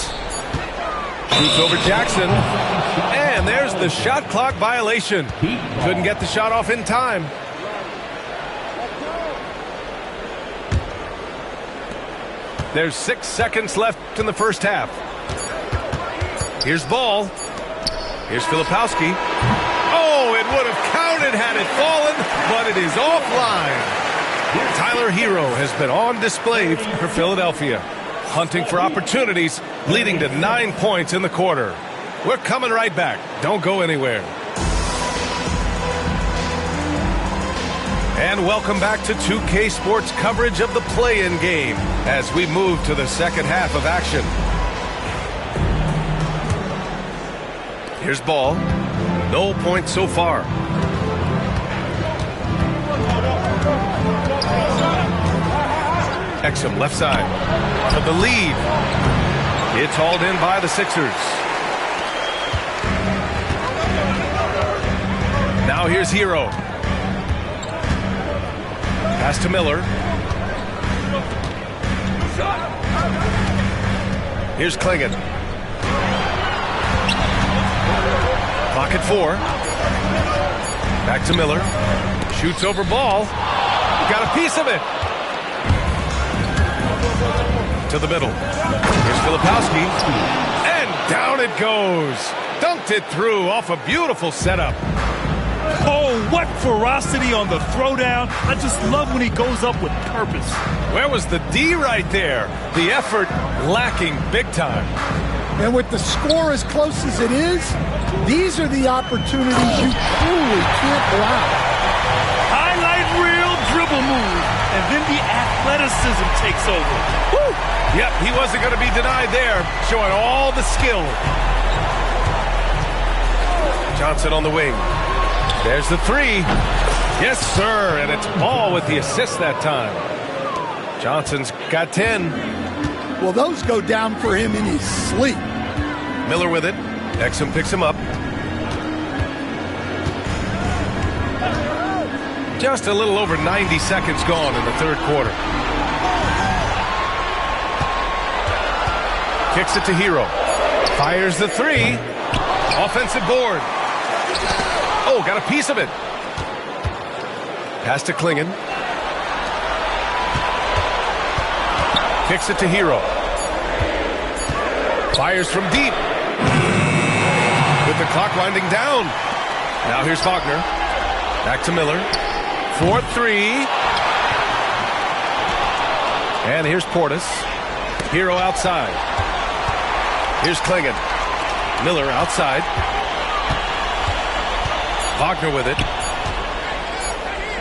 Shoots over Jackson. And there's the shot clock violation. Couldn't get the shot off in time. There's 6 seconds left in the first half. Here's Ball. Here's Filipowski. Oh, it would have counted had it fallen, but it is offline. Tyler Hero has been on display for Philadelphia, hunting for opportunities, leading to 9 points in the quarter. We're coming right back. Don't go anywhere. And welcome back to 2K Sports coverage of the play-in game as we move to the second half of action. Here's Ball. No points so far. Exum left side. To the lead. It's hauled in by the Sixers. Now here's Hero. Pass to Miller. Here's Klingon. Clock at 4. Back to Miller. Shoots over ball. Got a piece of it. To the middle. Here's Filipowski. And down it goes. Dunked it through off a beautiful setup. Oh, what ferocity on the throwdown. I just love when he goes up with purpose. Where was the D right there? The effort lacking big time. And with the score as close as it is, these are the opportunities you truly can't allow. Highlight reel dribble move, and then the athleticism takes over. Woo! Yep, he wasn't going to be denied there, showing all the skill. Johnson on the wing. There's the three. Yes, sir, and it's Ball with the assist that time. Johnson's got 10. Well, those go down for him in his sleep. Miller with it. Exum picks him up. Just a little over 90 seconds gone in the third quarter. Kicks it to Hero. Fires the three. Offensive board. Oh, got a piece of it. Pass to Klingon. Kicks it to Hero. Fires from deep. With the clock winding down. Now here's Wagner. Back to Miller. 4-3. And here's Portis. Hero outside. Here's Klingon. Miller outside. Wagner with it.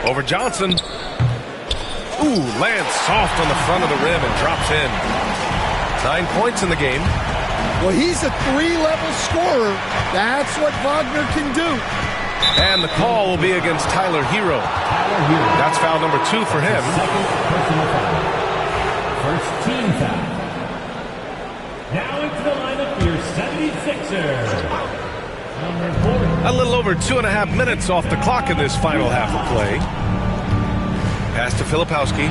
Over Johnson. Ooh, lands soft on the front of the rim and drops in. 9 points in the game. Well, he's a three-level scorer. That's what Wagner can do. And the call will be against Tyler Hero. That's foul number 2 for him. Second personal foul. First team foul. Now into the lineup for your 76er. A little over 2.5 minutes off the clock in this final half of play. Pass to Filipowski.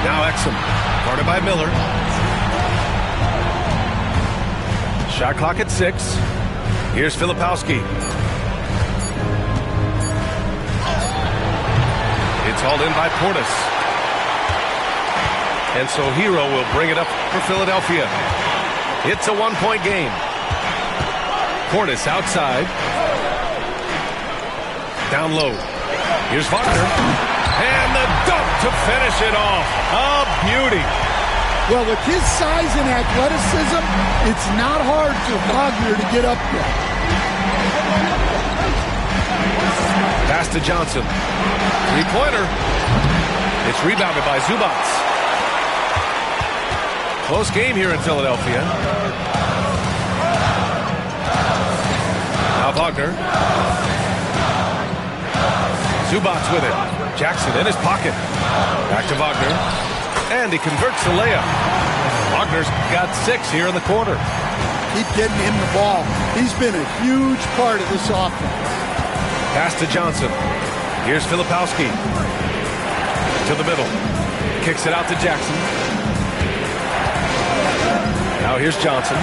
Now Exum. Guarded by Miller. Shot clock at 6. Here's Filipowski. It's hauled in by Portis. And so Hero will bring it up for Philadelphia. It's a 1-point game. Portis outside. Down low. Here's Wagner. And the dunk to finish it off. A beauty. Well, with his size and athleticism, it's not hard for Wagner to get up there. Pass to Johnson. Three-pointer. It's rebounded by Zubats. Close game here in Philadelphia. Now Wagner. Zubats with it. Jackson in his pocket. Back to Wagner. And he converts the layup. Wagner's got 6 here in the quarter. Keep getting him the ball. He's been a huge part of this offense. Pass to Johnson. Here's Filipowski. To the middle. Kicks it out to Jackson. Now here's Johnson.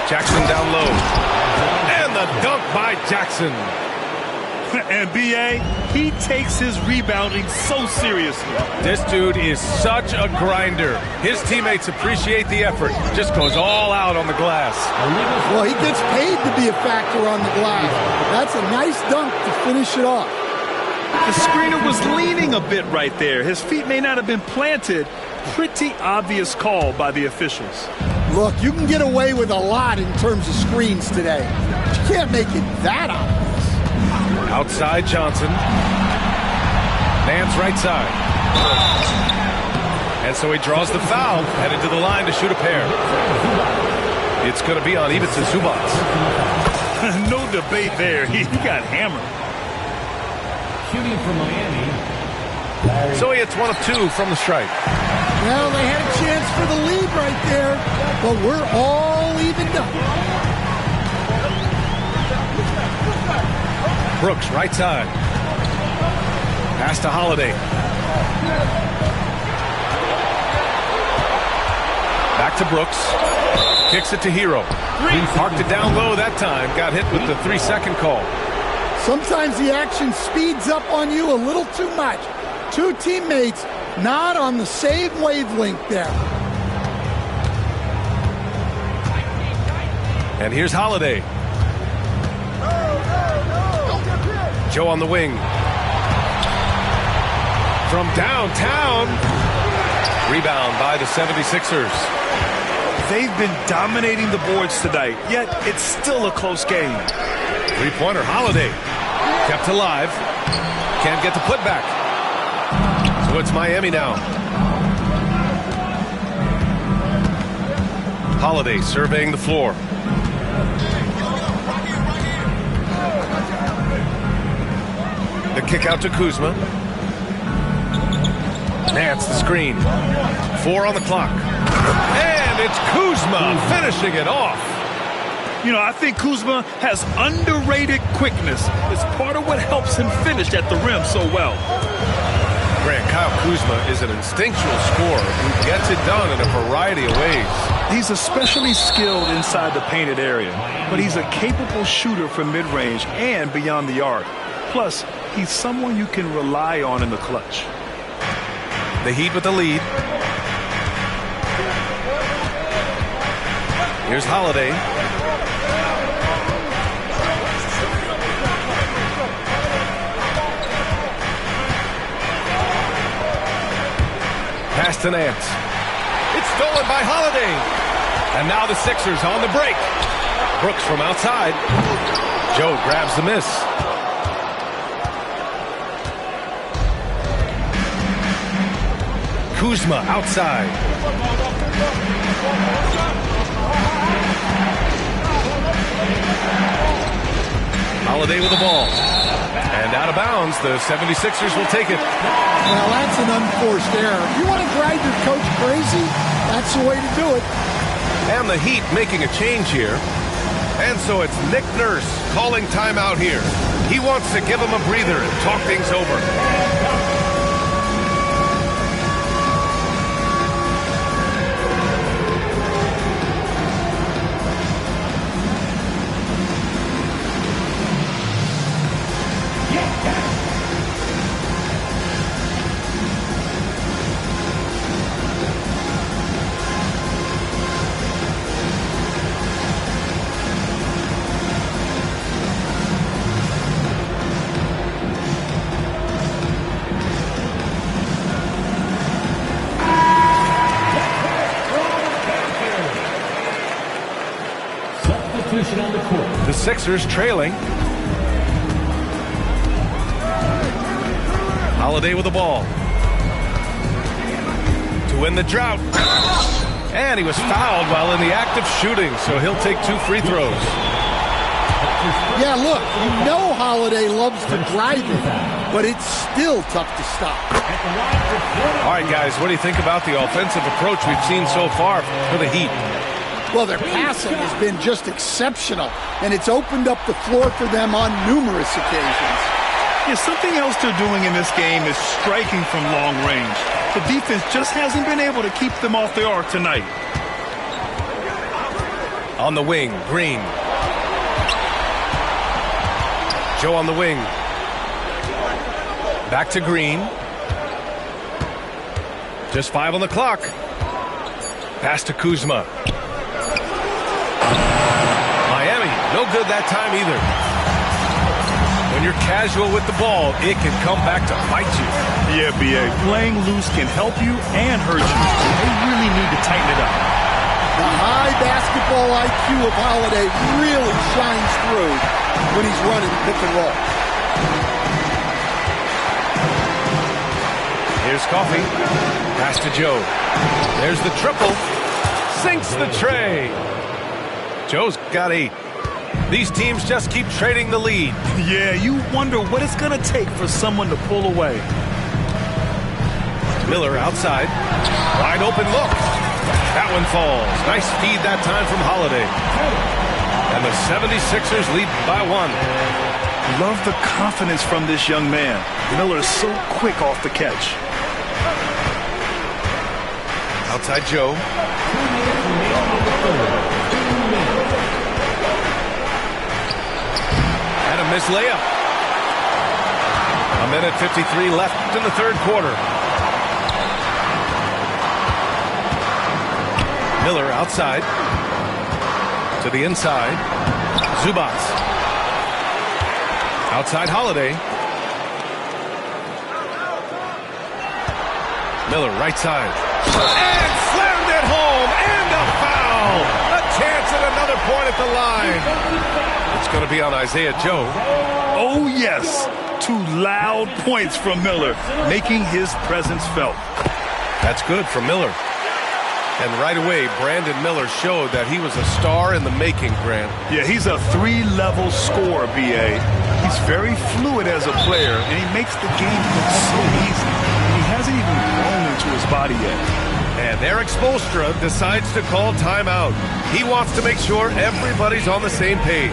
Jackson down low. And the dunk by Jackson. And B.A., he takes his rebounding so seriously. This dude is such a grinder. His teammates appreciate the effort. Just goes all out on the glass. Well, he gets paid to be a factor on the glass. That's a nice dunk to finish it off. The screener was leaning a bit right there. His feet may not have been planted. Pretty obvious call by the officials. Look, you can get away with a lot in terms of screens today. But you can't make it that obvious. Outside Johnson. Nance right side. And so he draws the foul, headed to the line to shoot a pair. It's going to be on even to Zubats. No debate there. He got hammered. Shooting for Miami. So he hits 1 of 2 from the stripe. Well, they had a chance for the lead right there, but we're all evened up. Brooks, right side. Pass to Holiday. Back to Brooks. Kicks it to Hero. Parked it down low that time. Got hit with the 3-second call. Sometimes the action speeds up on you a little too much. Two teammates not on the same wavelength there. And here's Holiday. Joe on the wing. From downtown. Rebound by the 76ers. They've been dominating the boards tonight, yet it's still a close game. Three-pointer, Holiday. Kept alive. Can't get the putback. So it's Miami now. Holiday surveying the floor. The kick out to Kuzma. Nance the screen. 4 on the clock. And it's Kuzma finishing it off. You know, I think Kuzma has underrated quickness. It's part of what helps him finish at the rim so well. Grant, Kyle Kuzma is an instinctual scorer who gets it done in a variety of ways. He's especially skilled inside the painted area, but he's a capable shooter from mid-range and beyond the arc. Plus, he's someone you can rely on in the clutch. The Heat with the lead. Here's Holiday. Pass to Nance. It's stolen by Holiday. And now the Sixers on the break. Brooks from outside. Joe grabs the miss. Kuzma outside. Holiday with the ball. And out of bounds, the 76ers will take it. Well, that's an unforced error. If you want to drive your coach crazy, that's the way to do it. And the Heat making a change here. And so it's Nick Nurse calling timeout here. He wants to give him a breather and talk things over. The Sixers trailing. Holiday with the ball. To win the drought. And he was fouled while in the act of shooting, so he'll take 2 free throws. Yeah, look, you know Holiday loves to drive it, but it's still tough to stop. All right, guys, what do you think about the offensive approach we've seen so far for the Heat? Well, their passing has been just exceptional, and it's opened up the floor for them on numerous occasions. Yeah, something else they're doing in this game is striking from long range. The defense just hasn't been able to keep them off the arc tonight. On the wing, Green. Joe on the wing. Back to Green. Just 5 on the clock. Pass to Kuzma. Miami, no good that time either. When you're casual with the ball, it can come back to bite you. Yeah, B.A. Playing loose can help you and hurt you. They really need to tighten it up. The high basketball IQ of Holiday really shines through when he's running pick and roll. Here's Coffey. Pass to Joe. There's the triple. Sinks the tray. Joe's got 8. These teams just keep trading the lead. Yeah, you wonder what it's going to take for someone to pull away. Miller outside. Wide open look. That one falls. Nice feed that time from Holiday. And the 76ers lead by 1. Love the confidence from this young man. Miller is so quick off the catch. Outside Joe. missed layup. A minute 53 left in the third quarter. Miller outside. To the inside. Zubats. Outside Holiday. Miller right side. And slammed it home. And a foul. A chance at another point at the line. It's going to be on Isaiah Joe. Oh, yes. 2 loud points from Miller, making his presence felt. That's good for Miller. And right away, Brandon Miller showed that he was a star in the making, Grant. Yeah, he's a 3-level scorer, B.A. He's very fluid as a player, and he makes the game look so easy. He hasn't even grown into his body yet. And Eric Spoelstra decides to call timeout. He wants to make sure everybody's on the same page.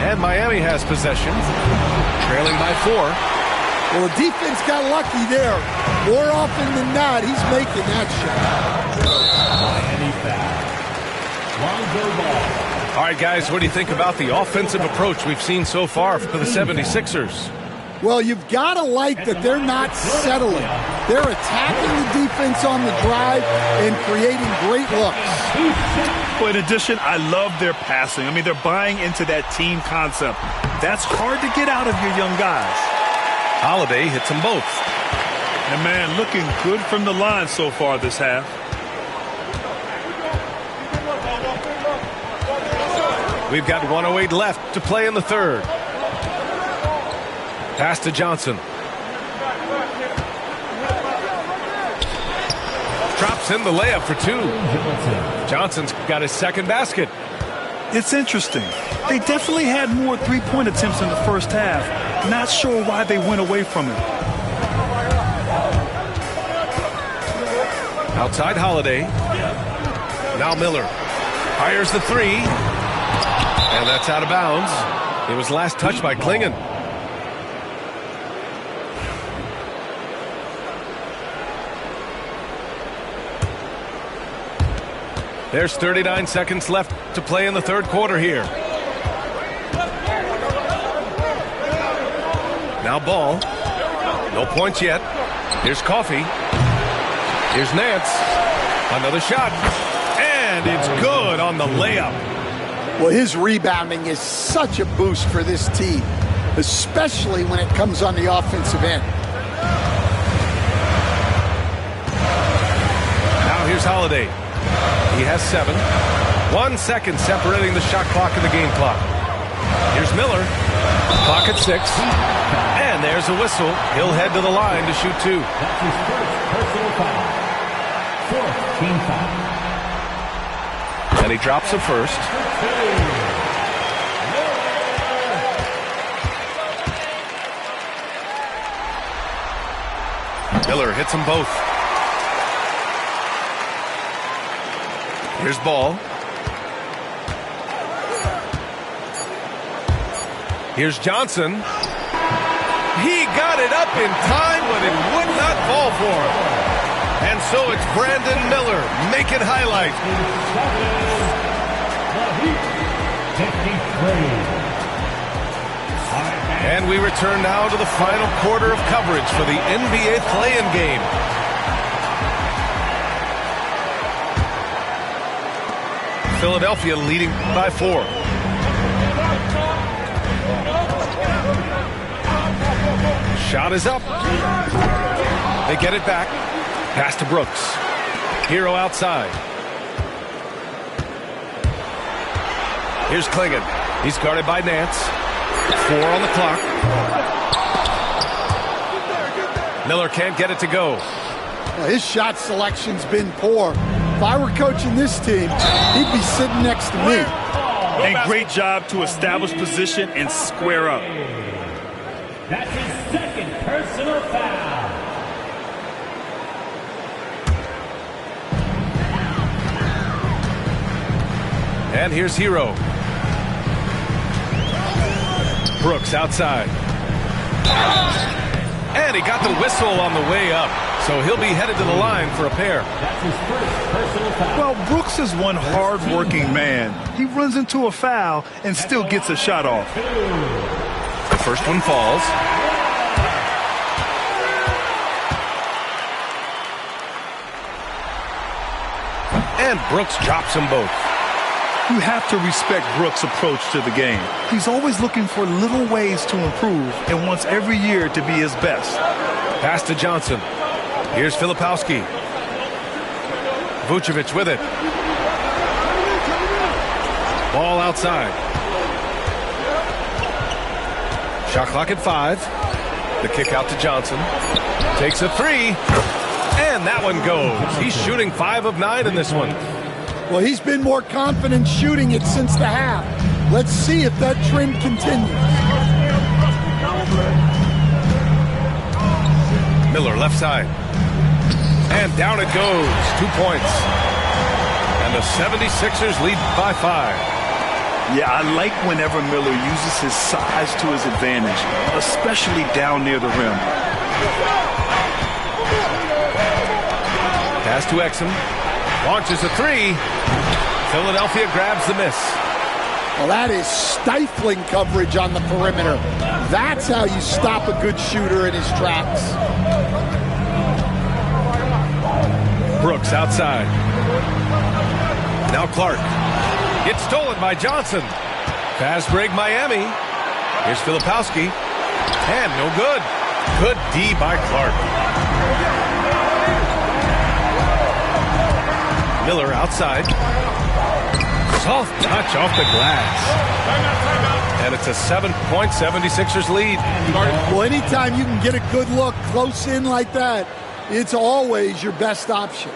And Miami has possession, trailing by 4. Well, the defense got lucky there. More often than not, he's making that shot. Miami foul. Lonzo Ball. All right, guys, what do you think about the offensive approach we've seen so far for the 76ers? Well, you've got to like that they're not settling. They're attacking the defense on the drive and creating great looks. Well, in addition, I love their passing. I mean, they're buying into that team concept. That's hard to get out of your young guys. Holiday hits them both. And, man, looking good from the line so far this half. We've got 1:08 left to play in the third. Pass to Johnson. Drops in the layup for 2. Johnson's got his second basket. It's interesting. They definitely had more three-point attempts in the first half. Not sure why they went away from it. Outside Holiday. Now Miller. Fires the 3. And that's out of bounds. It was last touched by Klingon. There's 39 seconds left to play in the third quarter here. Now Ball. No points yet. Here's Coffee. Here's Nance. Another shot. And it's good on the layup. Well, his rebounding is such a boost for this team, especially when it comes on the offensive end. Now here's Holiday. He has 7. 1 second separating the shot clock and the game clock. Here's Miller. Clock at 6. And there's a whistle. He'll head to the line to shoot 2. That's his first personal foul. 4th team foul. And he drops the first. Miller hits them both. Here's Ball. Here's Johnson. He got it up in time, but it would not fall for him. And so it's Brandon Miller making highlight. And we return now to the final quarter of coverage for the NBA play-in game. Philadelphia leading by 4. Shot is up. They get it back. Pass to Brooks. Hero outside. Here's Klingon. He's guarded by Nance. 4 on the clock. Miller can't get it to go. Well, his shot selection's been poor. If I were coaching this team, he'd be sitting next to me. And great job to establish position and square up. That's his second personal foul. And here's Hero. Brooks outside. And he got the whistle on the way up. So he'll be headed to the line for a pair. That's his first personal foul. Well, Brooks is one hard-working man. He runs into a foul and still gets a shot off. The first one falls. And Brooks drops them both. You have to respect Brooks' approach to the game. He's always looking for little ways to improve and wants every year to be his best. Pass to Johnson. Here's Filipowski. Vucevic with it. Ball outside. Shot clock at 5. The kick out to Johnson. Takes a 3. And that one goes. He's shooting 5 of 9 in this one. Well, he's been more confident shooting it since the half. Let's see if that trend continues. Miller left side. And down it goes. 2 points. And the 76ers lead by 5. Yeah, I like whenever Miller uses his size to his advantage, especially down near the rim. Pass to Exum. Launches a 3. Philadelphia grabs the miss. Well, that is stifling coverage on the perimeter. That's how you stop a good shooter in his tracks. Brooks outside. Now Clark. It's stolen by Johnson. Fast break Miami. Here's Filipowski. And no good. Good D by Clark. Miller outside. Soft touch off the glass. And it's a 7-point 76ers lead. Well, anytime you can get a good look close in like that, it's always your best option.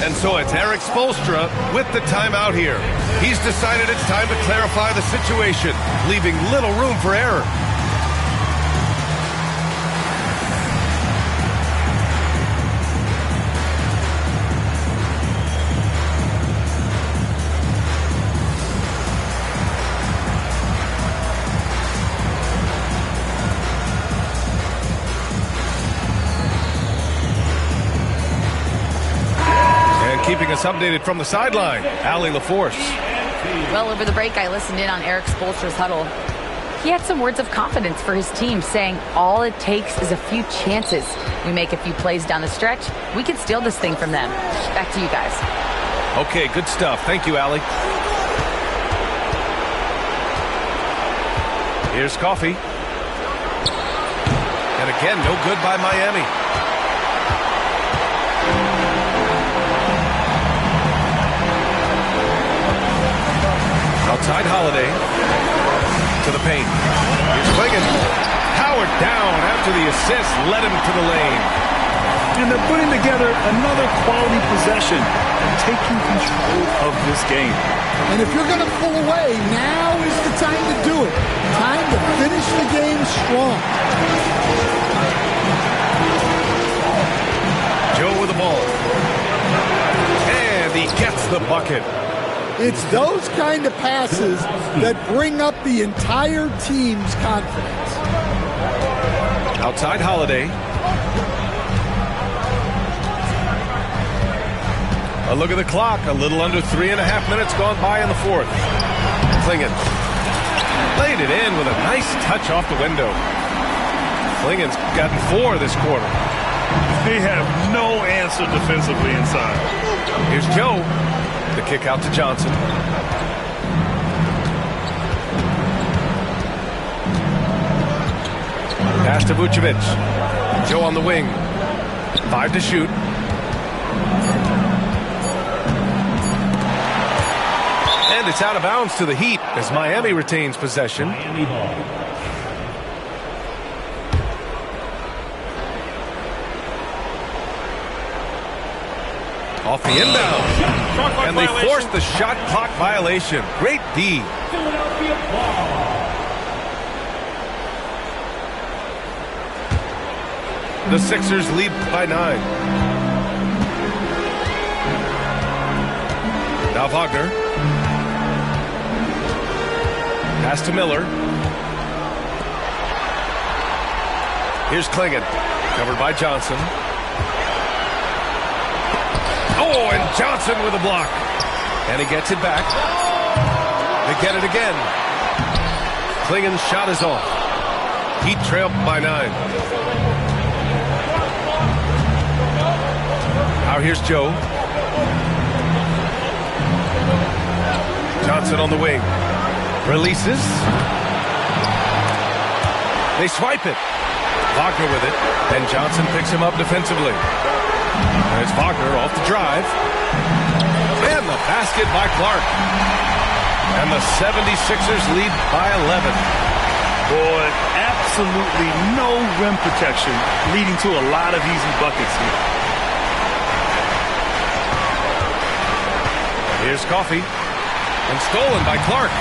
And so it's Eric Spoelstra with the timeout here. He's decided it's time to clarify the situation, leaving little room for error. Keeping us updated from the sideline, Allie LaForce. Well, over the break, I listened in on Eric Spoelstra's huddle. He had some words of confidence for his team, saying all it takes is a few chances. We make a few plays down the stretch, we can steal this thing from them. Back to you guys. Okay, good stuff. Thank you, Allie. Here's Coffey. And again, no good by Miami. Outside Holiday to the paint. Here's Wiggins. Howard down after the assist led him to the lane. And they're putting together another quality possession and taking control of this game. And if you're going to pull away, now is the time to do it. Time to finish the game strong. Joe with the ball. And he gets the bucket. It's those kind of passes that bring up the entire team's confidence. Outside Holiday. A look at the clock. A little under 3.5 minutes gone by in the fourth. Clingan laid it in with a nice touch off the window. Clingan's gotten 4 this quarter. They have no answer defensively inside. Here's Joe. The kick out to Johnson. Pass to Vucevic. Joe on the wing. 5 to shoot. And it's out of bounds to the Heat as Miami retains possession. Miami ball. Off the inbound. And they forced the shot clock violation. Great D. The Sixers lead by 9. Now Wagner. Pass to Miller. Here's Klingon. Covered by Johnson. Oh, and Johnson with a block. And he gets it back. They get it again. Klingon's shot is off. Heat trailed by 9. Now here's Joe. Johnson on the wing. Releases. They swipe it. Wagner with it. And Johnson picks him up defensively. There's Wagner off the drive. And the basket by Clark. And the 76ers lead by 11. Boy, absolutely no rim protection, leading to a lot of easy buckets here. Here's Coffey. And stolen by Clark.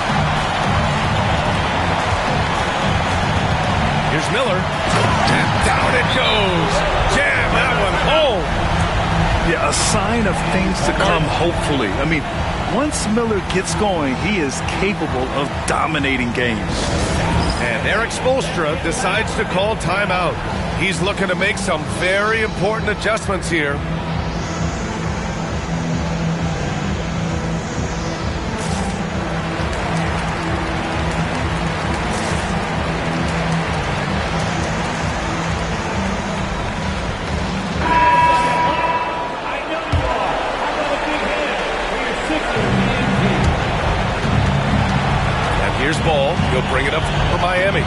Here's Miller. And down it goes. Jam that one home. Yeah, a sign of things to come, hopefully. I mean, once Miller gets going, he is capable of dominating games. And Eric Spoelstra decides to call timeout. He's looking to make some very important adjustments here. Here's Ball. He'll bring it up for Miami.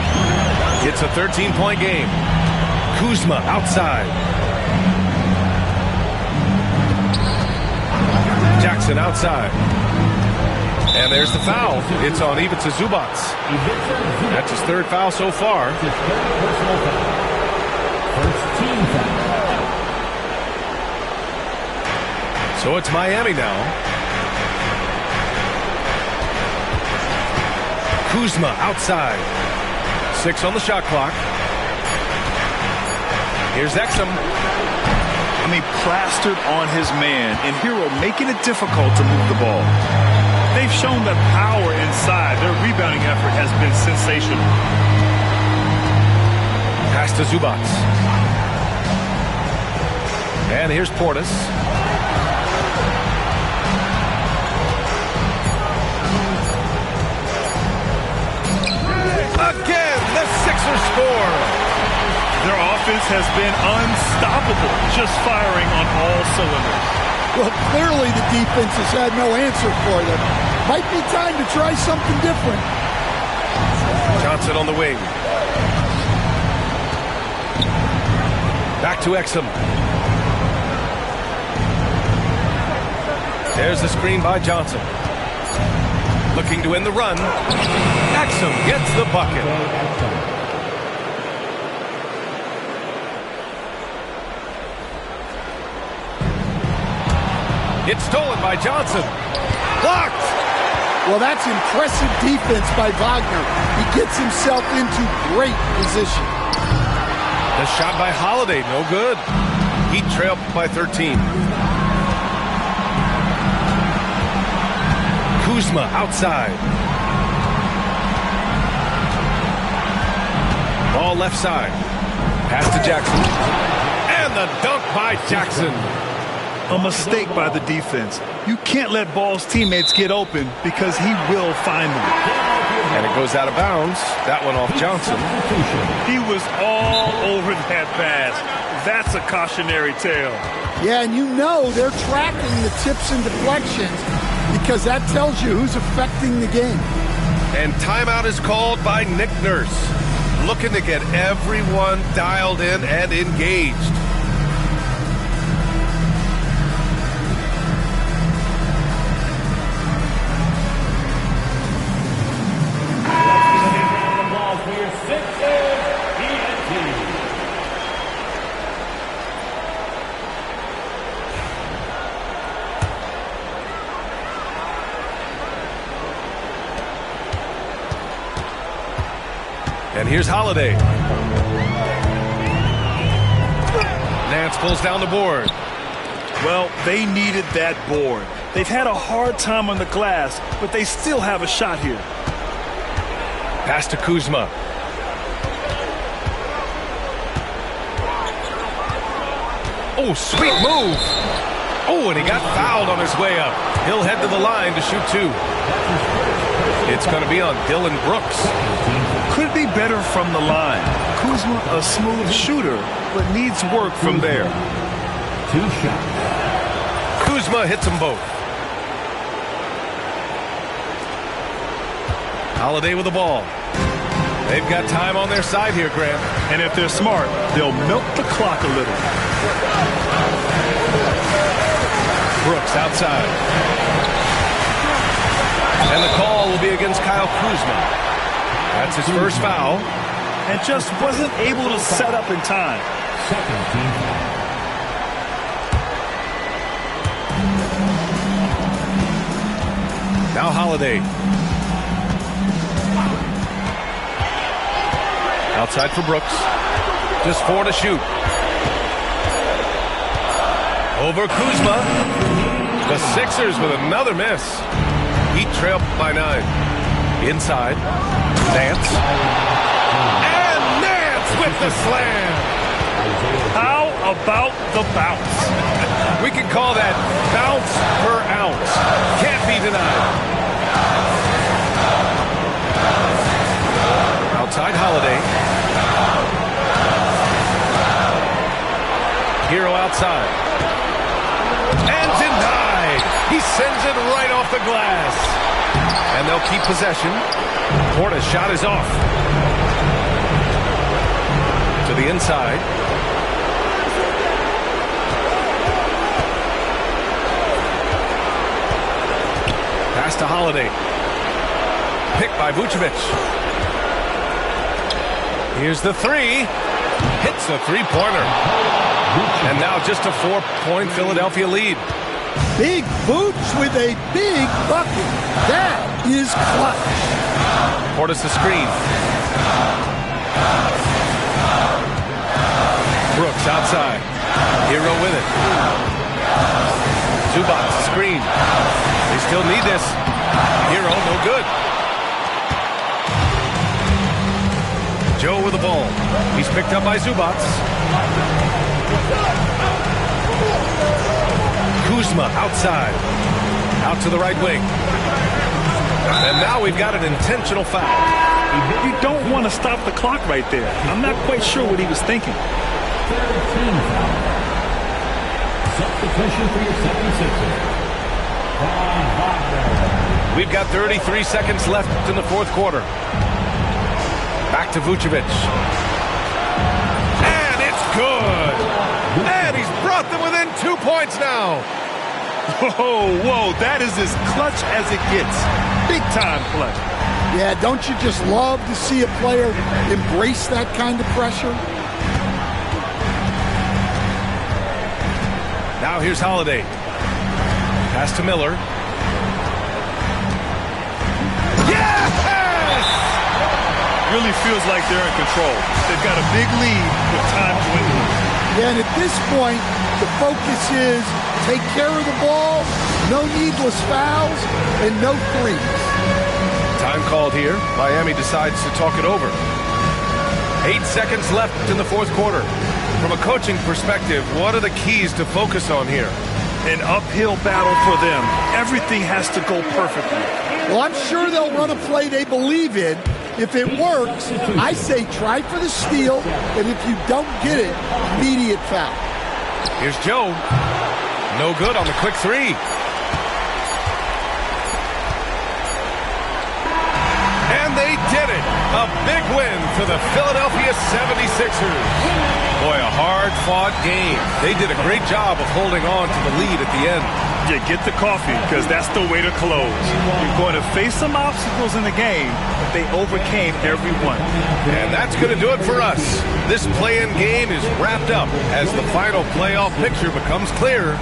It's a 13-point game. Kuzma outside. Jackson outside. And there's the foul. It's on Ivica Zubac. That's his third foul so far. So it's Miami now. Kuzma outside. 6 on the shot clock. Here's Exum. I mean, plastered on his man, and Hero making it difficult to move the ball. They've shown that power inside. Their rebounding effort has been sensational. Pass to Zubac. And here's Portis. Again, the Sixers score. Their offense has been unstoppable, just firing on all cylinders. Well, clearly the defense has had no answer for them. Might be time to try something different. Johnson on the wing. Back to Exum. There's the screen by Johnson. Looking to win the run. Exum gets the bucket. It's stolen by Johnson. Blocked. Well, that's impressive defense by Wagner. He gets himself into great position. The shot by Holiday, no good. He trailed by 13. Kuzma outside. Ball left side. Pass to Jackson. And the dunk by Jackson. A mistake by the defense. You can't let Ball's teammates get open because he will find them. And it goes out of bounds. That one off Johnson. He was all over that pass. That's a cautionary tale. Yeah, and you know they're tracking the tips and deflections because that tells you who's affecting the game. And timeout is called by Nick Nurse. Looking to get everyone dialed in and engaged. And here's Holiday. Nance pulls down the board. Well, they needed that board. They've had a hard time on the glass, but they still have a shot here. Pass to Kuzma. Oh, sweet move. Oh, and he got fouled on his way up. He'll head to the line to shoot two. It's going to be on Dylan Brooks. Could be better from the line. Kuzma, a smooth shooter, but needs work from there. Two shots. Kuzma hits them both. Holiday with the ball. They've got time on their side here, Grant. And if they're smart, they'll milk the clock a little. Brooks outside. And the call will be against Kyle Kuzma. That's his first foul. And just wasn't able to set up in time. Second team foul. Now Holiday. Outside for Brooks. Just 4 to shoot. Over Kuzma. The Sixers with another miss. Heat trail by 9. Inside. Nance. And Nance with the slam. How about the bounce? We can call that bounce per ounce. Can't be denied. Outside Holiday. Hero outside. And denied. He sends it right off the glass. And they'll keep possession. Porta's shot is off. To the inside. Pass to Holiday. Picked by Vucevic. Here's the three. Hits a three-pointer. And now just a 4-point Philadelphia lead. Big Boots with a big bucket. That is clutch. Portis the screen. Brooks outside. Hero with it. Zubac screen. They still need this. Hero no good. Joe with the ball. He's picked up by Zubac. Kuzma outside. Out to the right wing. And now we've got an intentional foul. You don't want to stop the clock right there. I'm not quite sure what he was thinking. Third team foul. Substitution for your 76ers. We've got 33 seconds left in the fourth quarter. Back to Vucevic. And it's good. And he's brought them within 2 points now. Whoa, that is as clutch as it gets. Big time clutch. Yeah, don't you just love to see a player embrace that kind of pressure? Now here's Holiday. Pass to Miller. Yes! Really feels like they're in control. They've got a big lead with time dwindling. Yeah, and at this point, the focus is take care of the ball, no needless fouls, and no threes. Time called here. Miami decides to talk it over. 8 seconds left in the fourth quarter. From a coaching perspective, what are the keys to focus on here? An uphill battle for them. Everything has to go perfectly. Well, I'm sure they'll run a play they believe in. If it works, I say try for the steal, and if you don't get it, immediate foul. Here's Joe. No good on the quick three. And they did it. A big win for the Philadelphia 76ers. Boy, a hard-fought game. They did a great job of holding on to the lead at the end. Yeah, get the coffee, because that's the way to close. You're going to face some obstacles in the game, but they overcame every one. And that's going to do it for us. This play-in game is wrapped up as the final playoff picture becomes clear.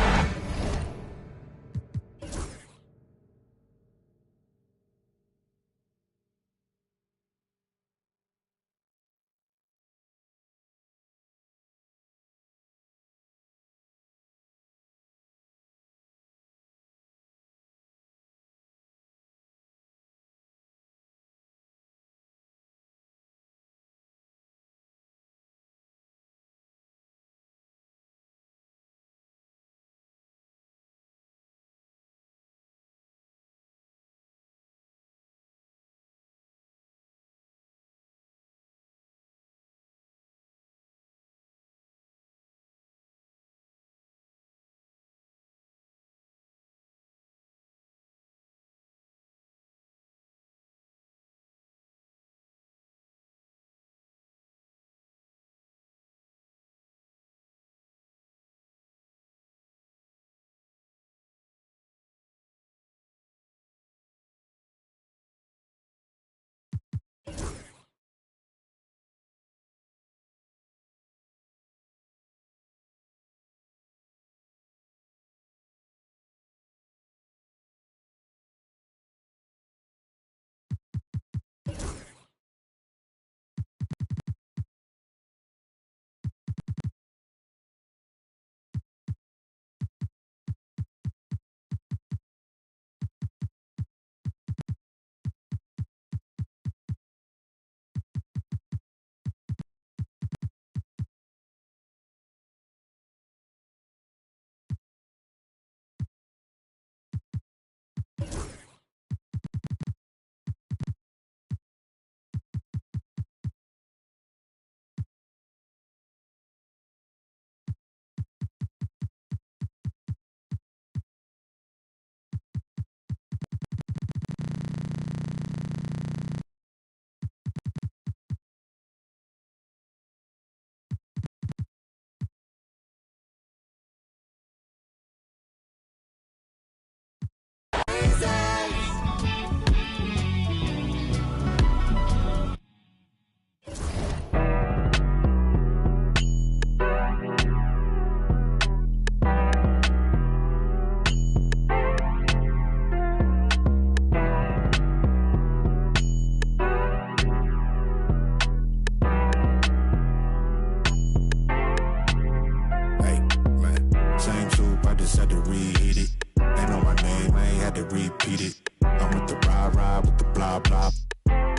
just had to reheat it. They know my name, I ain't had to repeat it. I'm with the ride with the blah blah.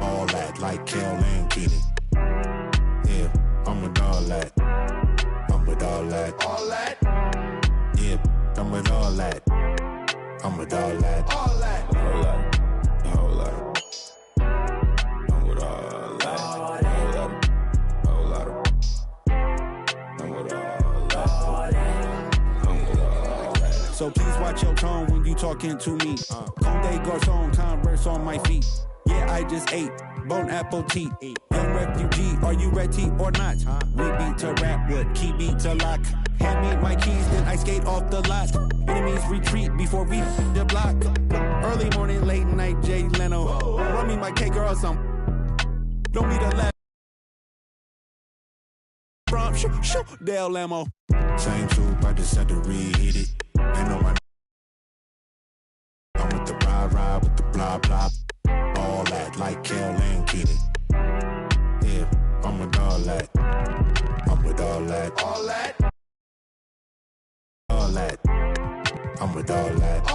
All that like Kel and Keenan. Yeah, I'm with all that. I'm with all that. All that? Yeah, I'm with all that. I'm with all that. All that. All that. Whole lot. I'm with all that. Whole lot. Whole lot. I'm with all that. I'm with all that. So please watch your tone when you talking to me. Conde Garçon, Converse on my feet. Yeah, I just ate bone apple tea. Young refugee, are you ready or not? We beat to rap with key beat to lock. Hand me my keys, then I skate off the lot. Enemies retreat before we the block. Early morning, late night, Jay Leno. Run me my K girl some. Don't need a lap. From Dale Lamo. Same troop, I just had to reheat it. They know my. I'm with the ride with the blah blah. All that like Kel and Keenan. Yeah, I'm with all that. I'm with all that. All that. All that. I'm with all that.